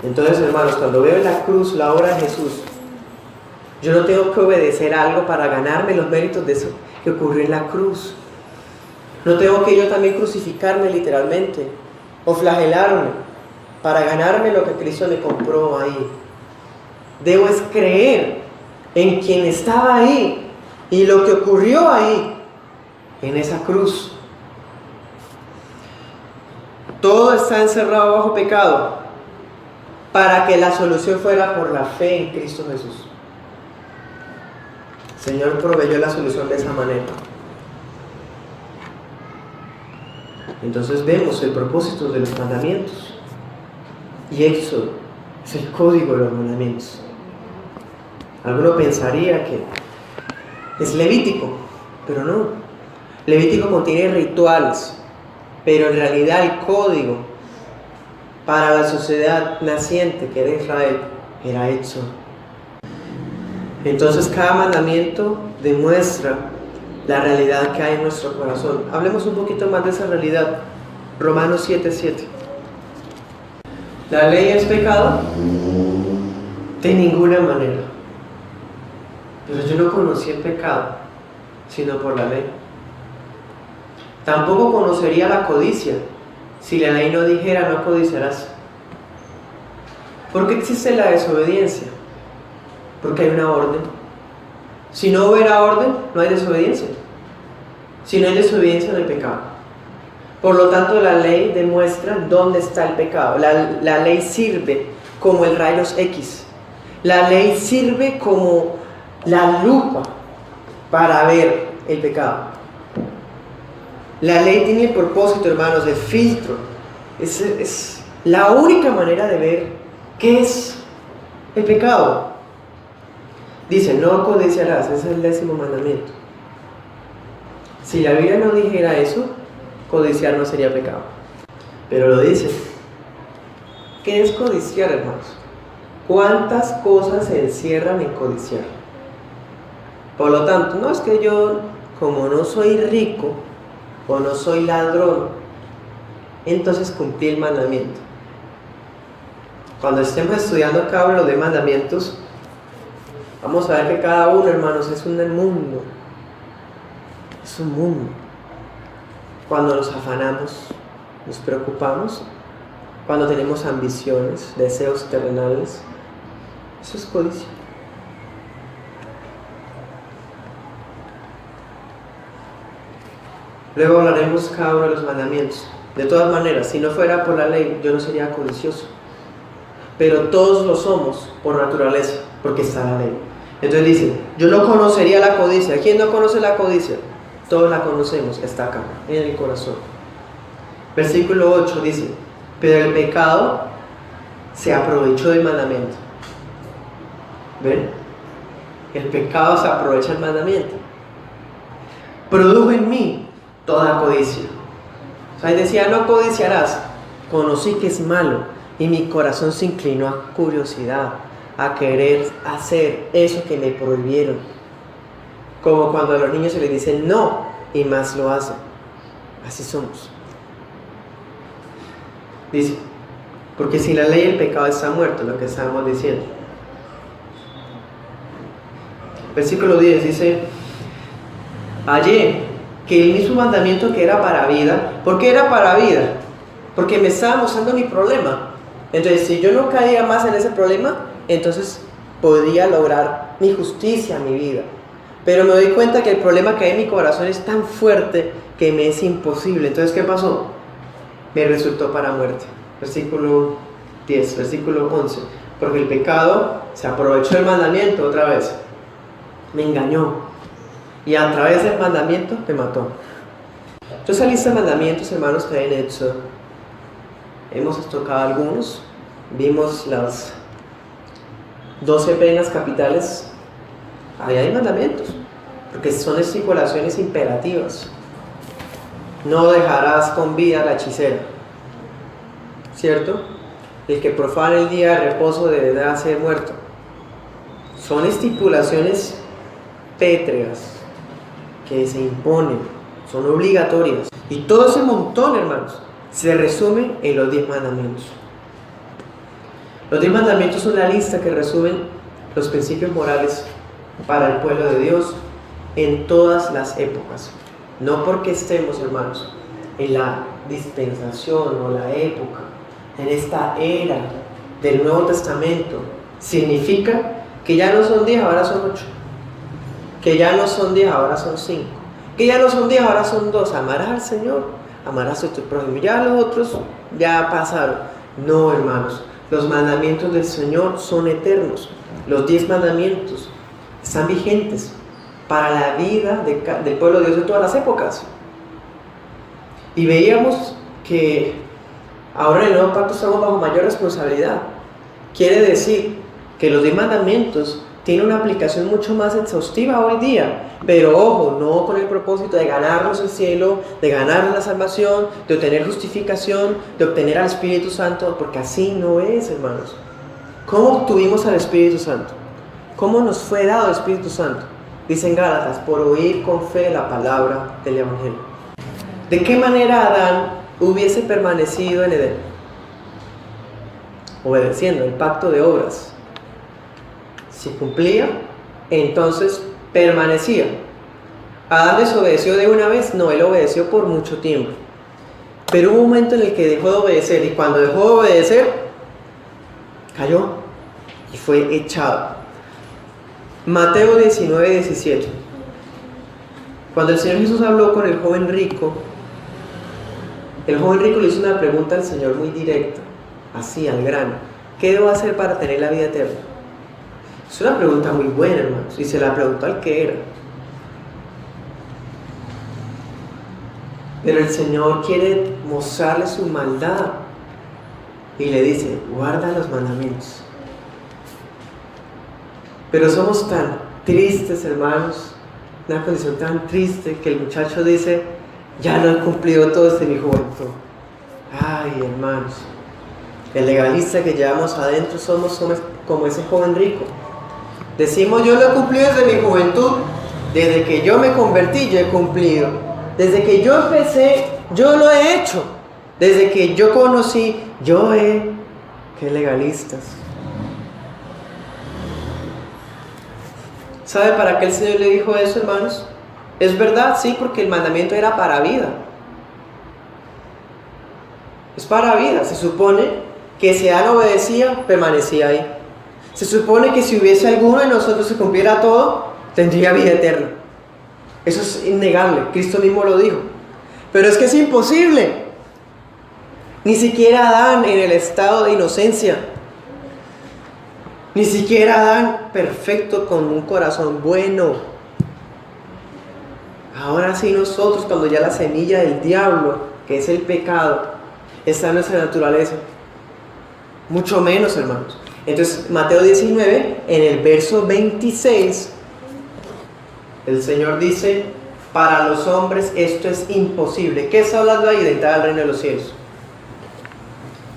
Entonces, hermanos, cuando veo en la cruz la obra de Jesús, yo no tengo que obedecer algo para ganarme los méritos de eso que ocurrió en la cruz. No tengo que yo también crucificarme literalmente o flagelarme para ganarme lo que Cristo me compró ahí. Debo es creer en quien estaba ahí y lo que ocurrió ahí, en esa cruz. Todo está encerrado bajo pecado para que la solución fuera por la fe en Cristo Jesús. El Señor proveyó la solución de esa manera. Entonces vemos el propósito de los mandamientos. Y Éxodo es el código de los mandamientos. Alguno pensaría que es Levítico, pero no. Levítico contiene rituales, pero en realidad el código para la sociedad naciente que era Israel era Éxodo. Entonces cada mandamiento demuestra la realidad que hay en nuestro corazón. Hablemos un poquito más de esa realidad. Romanos 7:7. ¿La ley es pecado? De ninguna manera. Pero yo no conocí el pecado, sino por la ley. Tampoco conocería la codicia, si la ley no dijera no codiciarás. ¿Por qué existe la desobediencia? Porque hay una orden. Si no hubiera orden, no hay desobediencia. Si no hay desobediencia, no hay pecado. Por lo tanto, la ley demuestra dónde está el pecado. La ley sirve como el rayos X. La ley sirve como la lupa para ver el pecado. La ley tiene el propósito, hermanos, de filtro. Es la única manera de ver qué es el pecado. Dice, no codiciarás, ese es el 10º mandamiento. Si la Biblia no dijera eso, codiciar no sería pecado. Pero lo dice. ¿Qué es codiciar, hermanos? ¿Cuántas cosas se encierran en codiciar? Por lo tanto, no es que yo, como no soy rico o no soy ladrón, entonces cumplí el mandamiento. Cuando estemos estudiando cada uno de los 10 mandamientos, vamos a ver que cada uno, hermanos, es un mundo. Es un mundo. Cuando nos afanamos, nos preocupamos, cuando tenemos ambiciones, deseos terrenales, eso es codicia. Luego hablaremos cada uno de los mandamientos. De todas maneras, si no fuera por la ley, yo no sería codicioso. Pero todos lo somos por naturaleza, porque está la ley. Entonces dice, yo no conocería la codicia. ¿Quién no conoce la codicia? Todos la conocemos, está acá, en el corazón. Versículo 8 dice, pero el pecado se aprovechó del mandamiento. ¿Ven? El pecado se aprovecha del mandamiento. Produjo en mí toda codicia. O sea, él decía, no codiciarás. Conocí que es malo y mi corazón se inclinó a curiosidad, a querer hacer eso que me prohibieron. Como cuando a los niños se les dice no y más lo hacen. Así somos. Dice, porque sin la ley el pecado está muerto, lo que estábamos diciendo. Versículo 10 dice, hallé que el mismo mandamiento que era para vida. ¿Por qué era para vida? Porque me estaba mostrando mi problema. Entonces, si yo no caía más en ese problema, entonces podría lograr mi justicia, mi vida. Pero me doy cuenta que el problema que hay en mi corazón es tan fuerte que me es imposible. Entonces, ¿qué pasó? Me resultó para muerte. Versículo 10, versículo 11. Porque el pecado se aprovechó del mandamiento otra vez. Me engañó. Y a través del mandamiento me mató. Entonces, esa lista de mandamientos, hermanos, que hay en Éxodo, hemos tocado algunos. Vimos las 12 penas capitales. Ahí hay mandamientos, porque son estipulaciones imperativas. No dejarás con vida a la hechicera, ¿cierto? El que profane el día de reposo deberá ser muerto. Son estipulaciones pétreas que se imponen, son obligatorias. Y todo ese montón, hermanos, se resume en los 10 mandamientos. Los 10 mandamientos son la lista que resumen los principios morales para el pueblo de Dios en todas las épocas. No porque estemos, hermanos, en la dispensación o la época, en esta era del Nuevo Testamento, significa que ya no son 10, ahora son 8. Que ya no son 10, ahora son 5. Que ya no son 10, ahora son 2. Amarás al Señor, amarás a tu prójimo. Ya los otros ya pasaron. No, hermanos, los mandamientos del Señor son eternos. Los 10 mandamientos están vigentes para la vida del pueblo de Dios de todas las épocas. Y veíamos que ahora en el nuevo pacto estamos bajo mayor responsabilidad. Quiere decir que los 10 mandamientos tienen una aplicación mucho más exhaustiva hoy día. Pero ojo, no con el propósito de ganarnos el cielo, de ganarnos la salvación, de obtener justificación, de obtener al Espíritu Santo, porque así no es, hermanos. ¿Cómo obtuvimos al Espíritu Santo? ¿Cómo nos fue dado el Espíritu Santo? Dicen Gálatas, por oír con fe la palabra del Evangelio. ¿De qué manera Adán hubiese permanecido en Edén? Obedeciendo el pacto de obras. Si cumplía, entonces permanecía. ¿Adán desobedeció de una vez? No, él obedeció por mucho tiempo. Pero hubo un momento en el que dejó de obedecer, y cuando dejó de obedecer, cayó y fue echado. Mateo 19:17. Cuando el Señor Jesús habló con el joven rico le hizo una pregunta al Señor muy directa, así al grano. ¿Qué debo hacer para tener la vida eterna? Es una pregunta muy buena, hermanos, y se la preguntó al que era. Pero el Señor quiere mostrarle su maldad y le dice, guarda los mandamientos. Pero somos tan tristes, hermanos, una condición tan triste que el muchacho dice, ya lo he cumplido todo desde mi juventud. Ay, hermanos, el legalista que llevamos adentro somos como ese joven rico. Decimos, yo lo he cumplido desde mi juventud, desde que yo me convertí, yo he cumplido. Desde que yo empecé, yo lo he hecho. Desde que yo conocí, ¡qué legalistas! ¿Sabe para qué el Señor le dijo eso, hermanos? Es verdad, sí, porque el mandamiento era para vida. Es para vida. Se supone que si Adán obedecía, permanecía ahí. Se supone que si hubiese alguno de nosotros que cumpliera todo, tendría vida eterna. Eso es innegable, Cristo mismo lo dijo. Pero es que es imposible. Ni siquiera Adán en el estado de inocencia. Ni siquiera Adán perfecto con un corazón bueno. Ahora sí nosotros, cuando ya la semilla del diablo, que es el pecado, está en nuestra naturaleza. Mucho menos, hermanos. Entonces, Mateo 19, en el verso 26, el Señor dice, para los hombres esto es imposible. ¿Qué está hablando ahí? De entrar al reino de los cielos.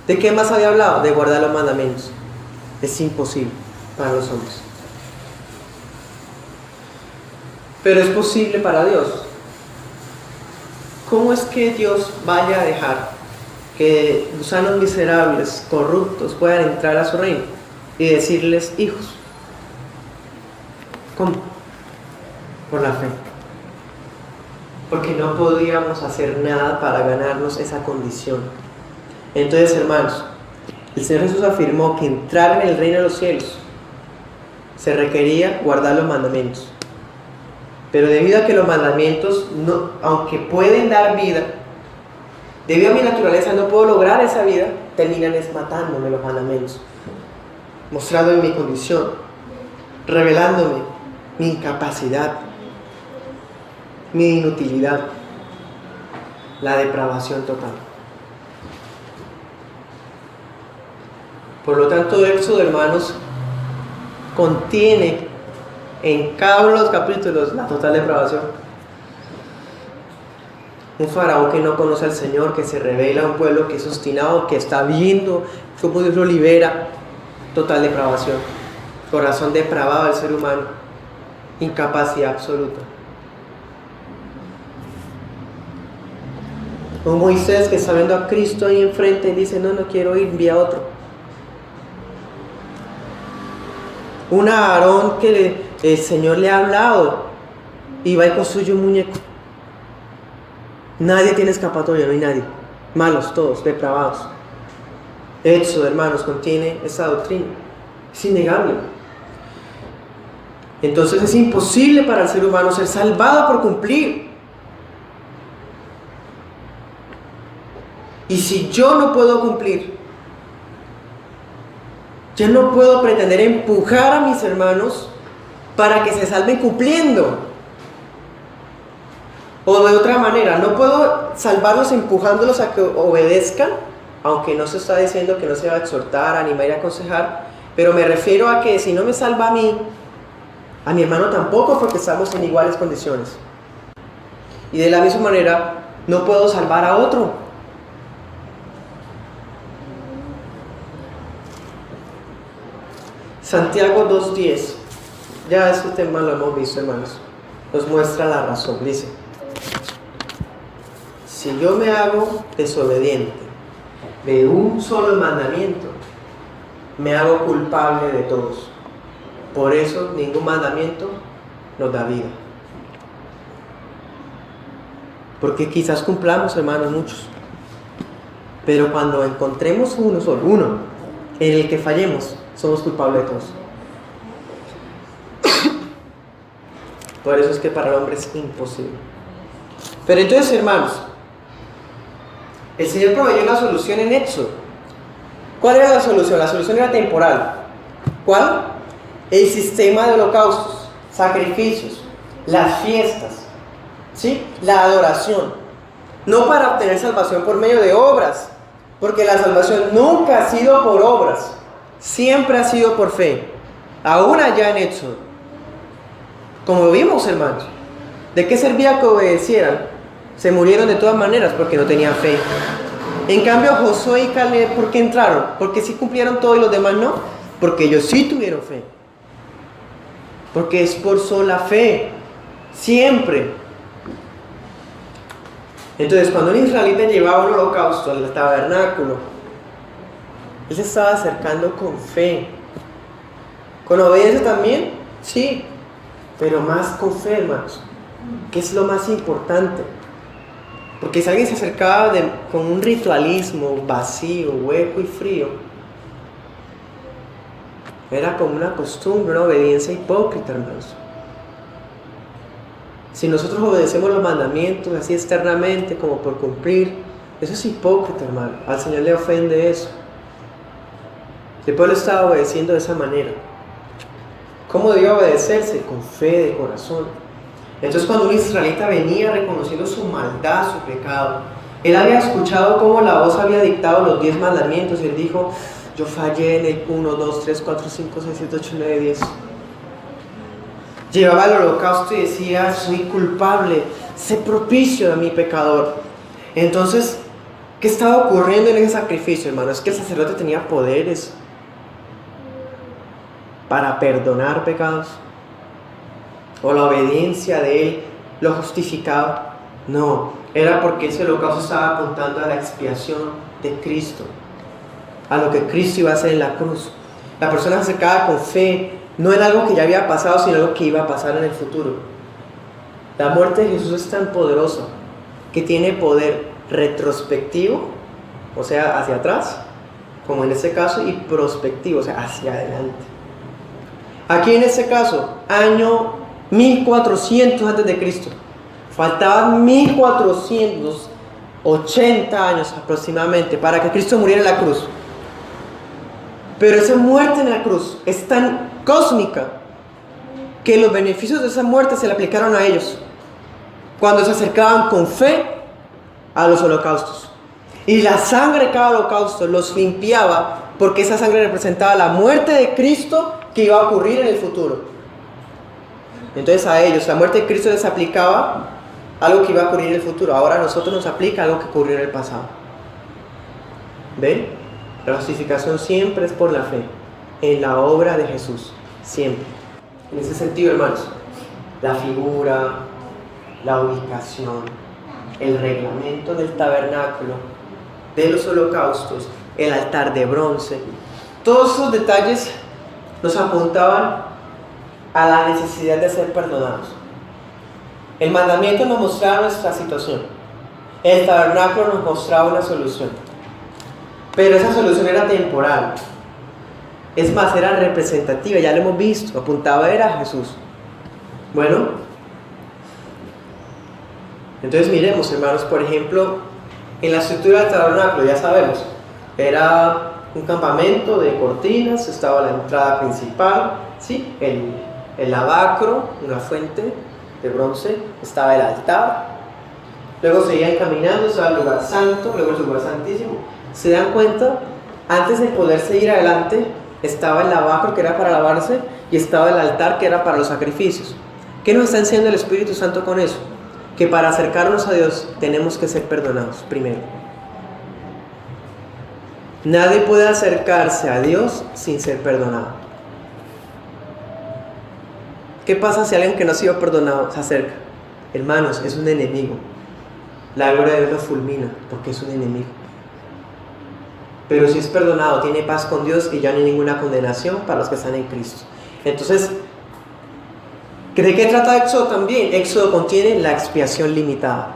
¿De qué más había hablado? De guardar los mandamientos. Es imposible para los hombres. Pero es posible para Dios. ¿Cómo es que Dios vaya a dejar que gusanos miserables, corruptos, puedan entrar a su reino y decirles hijos? ¿Cómo? Por la fe. Porque no podíamos hacer nada para ganarnos esa condición. Entonces, hermanos, el Señor Jesús afirmó que entrar en el reino de los cielos se requería guardar los mandamientos. Pero debido a que los mandamientos, no, aunque pueden dar vida, debido a mi naturaleza no puedo lograr esa vida, terminan matándome los mandamientos, mostrándome mi condición, revelándome mi incapacidad, mi inutilidad, la depravación total. Por lo tanto, Éxodo, hermanos, contiene en cada uno de los capítulos la total depravación. Un faraón que no conoce al Señor, que se revela a un pueblo que es obstinado, que está viendo cómo Dios lo libera. Total depravación. Corazón depravado del ser humano. Incapacidad absoluta. Un Moisés que está viendo a Cristo ahí enfrente y dice, no quiero ir, envía a otro. Un Aarón que el Señor le ha hablado y va y construye un muñeco. Nadie tiene escapatoria, no hay nadie. Malos todos, depravados. Éxodo, hermanos, contiene esa doctrina. Es innegable. Entonces es imposible para el ser humano ser salvado por cumplir. Y si yo no puedo cumplir, yo no puedo pretender empujar a mis hermanos para que se salven cumpliendo. O de otra manera, no puedo salvarlos empujándolos a que obedezcan, aunque no se está diciendo que no se va a exhortar, animar y aconsejar, pero me refiero a que si no me salva a mi hermano tampoco, porque estamos en iguales condiciones. Y de la misma manera, no puedo salvar a otro. Santiago 2:10, ya este tema lo hemos visto, hermanos, nos muestra la razón. Dice, si yo me hago desobediente de un solo mandamiento, me hago culpable de todos. Por eso ningún mandamiento nos da vida. Porque quizás cumplamos, hermanos, muchos, pero cuando encontremos uno en el que fallemos, somos culpables de todos. Por eso es que para el hombre es imposible. Pero entonces, hermanos, el Señor proveyó una solución en Éxodo. ¿Cuál era la solución? La solución era temporal. ¿Cuál? El sistema de holocaustos, sacrificios, las fiestas, ¿sí? La adoración. No para obtener salvación por medio de obras, porque la salvación nunca ha sido por obras, siempre ha sido por fe. Aún allá en Éxodo, como vimos, hermanos, ¿de qué servía que obedecieran? Se murieron de todas maneras porque no tenían fe. En cambio, Josué y Caleb, ¿por qué entraron? Porque sí cumplieron todo y los demás no. Porque ellos sí tuvieron fe. Porque es por sola fe, siempre. Entonces, cuando un israelita llevaba un holocausto al tabernáculo, él se estaba acercando con fe. ¿Con obediencia también? Sí, pero más con fe, hermanos, que es lo más importante. Porque si alguien se acercaba con un ritualismo vacío, hueco y frío, era como una costumbre, una obediencia hipócrita, hermanos. Si nosotros obedecemos los mandamientos así externamente, como por cumplir, eso es hipócrita, hermano. Al Señor le ofende eso. El pueblo estaba obedeciendo de esa manera. ¿Cómo debía obedecerse? Con fe de corazón. Entonces, cuando un israelita venía reconociendo su maldad, su pecado, él había escuchado cómo la voz había dictado los 10 mandamientos y él dijo: yo fallé en el 1, 2, 3, 4, 5, 6, 7, 8, 9, 10. Llevaba el holocausto y decía: soy culpable, sé propicio de mi pecador. Entonces, ¿qué estaba ocurriendo en ese sacrificio, hermano? Es que el sacerdote tenía poderes para perdonar pecados, o la obediencia de él lo justificaba. No, era porque ese holocausto estaba apuntando a la expiación de Cristo, a lo que Cristo iba a hacer en la cruz. La persona se acercaba con fe, no en algo que ya había pasado, sino algo que iba a pasar en el futuro. La muerte de Jesús es tan poderosa que tiene poder retrospectivo, o sea, hacia atrás, como en este caso, y prospectivo, o sea, hacia adelante. Aquí en este caso, año 1400 antes de Cristo. Faltaban 1480 años aproximadamente para que Cristo muriera en la cruz. Pero esa muerte en la cruz es tan cósmica que los beneficios de esa muerte se le aplicaron a ellos cuando se acercaban con fe a los holocaustos. Y la sangre de cada holocausto los limpiaba, porque esa sangre representaba la muerte de Cristo que iba a ocurrir en el futuro. Entonces a ellos la muerte de Cristo les aplicaba algo que iba a ocurrir en el futuro. Ahora a nosotros nos aplica algo que ocurrió en el pasado. ¿Ven? La justificación siempre es por la fe en la obra de Jesús, siempre. En ese sentido, hermanos, la figura, la ubicación, el reglamento del tabernáculo, de los holocaustos, el altar de bronce, todos esos detalles nos apuntaban a la necesidad de ser perdonados. El mandamiento nos mostraba nuestra situación, el tabernáculo nos mostraba una solución, pero esa solución era temporal. Es más, era representativa, ya lo hemos visto, apuntaba era a Jesús. Bueno, entonces miremos, hermanos, por ejemplo, en la estructura del tabernáculo, ya sabemos, era un campamento de cortinas, estaba la entrada principal, ¿sí? El lavacro, una fuente de bronce, estaba el altar, luego seguían caminando, estaba el lugar santo, luego el lugar santísimo. ¿Se dan cuenta? Antes de poder seguir adelante, estaba el lavacro, que era para lavarse, y estaba el altar, que era para los sacrificios. ¿Qué nos está enseñando el Espíritu Santo con eso? Que para acercarnos a Dios tenemos que ser perdonados primero. Nadie puede acercarse a Dios sin ser perdonado. ¿Qué pasa si alguien que no ha sido perdonado se acerca? Hermanos, es un enemigo. La gloria de Dios lo fulmina porque es un enemigo. Pero si es perdonado, tiene paz con Dios y ya no hay ninguna condenación para los que están en Cristo. Entonces, ¿de qué trata Éxodo también? Éxodo contiene la expiación limitada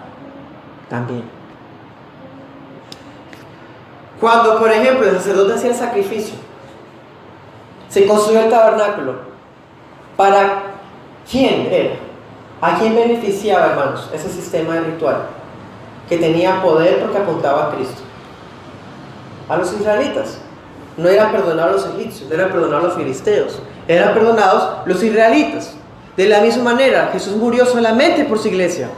también. Cuando, por ejemplo, el sacerdote hacía el sacrificio, se construyó el tabernáculo. ¿Para quién era? ¿A quién beneficiaba, hermanos, ese sistema de ritual? Que tenía poder porque apuntaba a Cristo. A los israelitas. No eran perdonados los egipcios, no eran perdonados los filisteos, eran perdonados los israelitas. De la misma manera, Jesús murió solamente por su iglesia.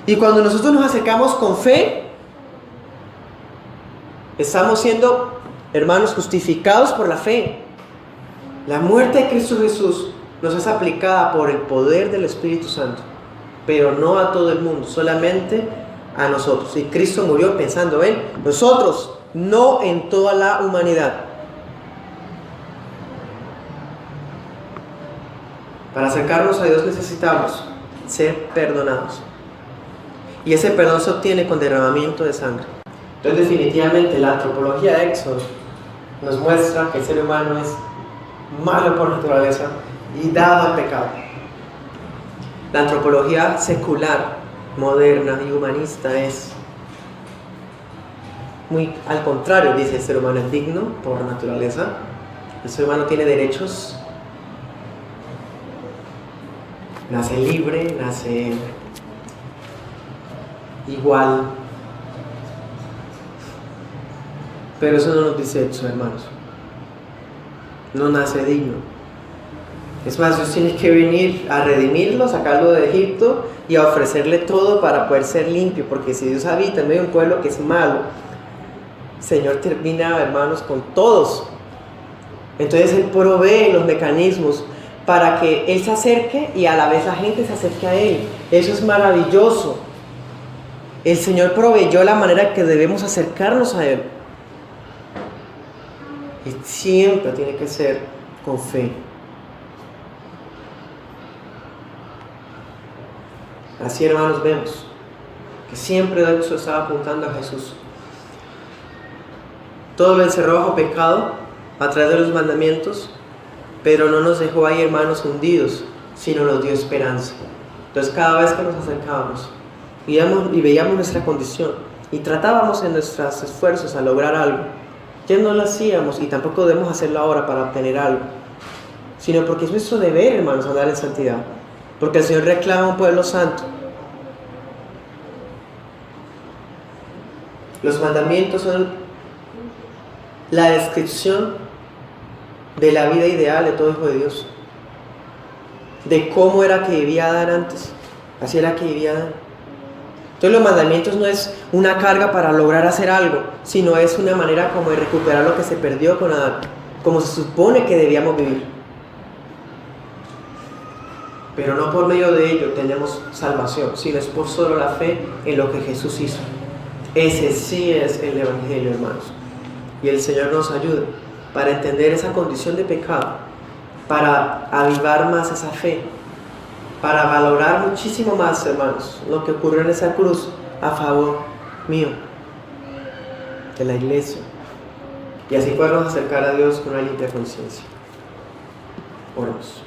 Y cuando nosotros nos acercamos con fe, estamos siendo, hermanos, justificados por la fe. La muerte de Cristo Jesús nos es aplicada por el poder del Espíritu Santo, pero no a todo el mundo, solamente a nosotros. Y Cristo murió pensando en nosotros, no en toda la humanidad. Para acercarnos a Dios necesitamos ser perdonados. Y ese perdón se obtiene con derramamiento de sangre. Entonces, definitivamente, la antropología de Éxodo nos muestra que el ser humano es malo por naturaleza y dado al pecado. La antropología secular, moderna y humanista es muy al contrario. Dice: el ser humano es digno por naturaleza, el ser humano tiene derechos, nace libre, nace igual. Pero eso no nos dice eso, hermanos. No nace digno. Es más, Dios tiene que venir a redimirlo, sacarlo de Egipto y a ofrecerle todo para poder ser limpio. Porque si Dios habita en medio de un pueblo que es malo, el Señor termina, hermanos, con todos. Entonces Él provee los mecanismos para que Él se acerque y a la vez la gente se acerque a Él. Eso es maravilloso. El Señor proveyó la manera que debemos acercarnos a Él. Y siempre tiene que ser con fe. Así, hermanos, vemos que siempre Dios estaba apuntando a Jesús. Todo lo encerró bajo pecado a través de los mandamientos, pero no nos dejó ahí, hermanos, hundidos, sino nos dio esperanza. Entonces, cada vez que nos acercábamos y veíamos nuestra condición y tratábamos en nuestros esfuerzos a lograr algo, ya no lo hacíamos y tampoco debemos hacerlo ahora para obtener algo, sino porque es nuestro deber, hermanos, andar en santidad, porque el Señor reclama un pueblo santo. Los mandamientos son la descripción de la vida ideal de todo hijo de Dios, de cómo era que vivía Adán antes. Así era que vivía Adán. Entonces los mandamientos no es una carga para lograr hacer algo, sino es una manera como de recuperar lo que se perdió con Adán, como se supone que debíamos vivir. Pero no por medio de ello tenemos salvación, sino es por solo la fe en lo que Jesús hizo. Ese sí es el Evangelio, hermanos. Y el Señor nos ayuda para entender esa condición de pecado, para avivar más esa fe, para valorar muchísimo más, hermanos, lo que ocurrió en esa cruz a favor mío, de la iglesia, y así podernos acercar a Dios con una limpia conciencia. Oremos.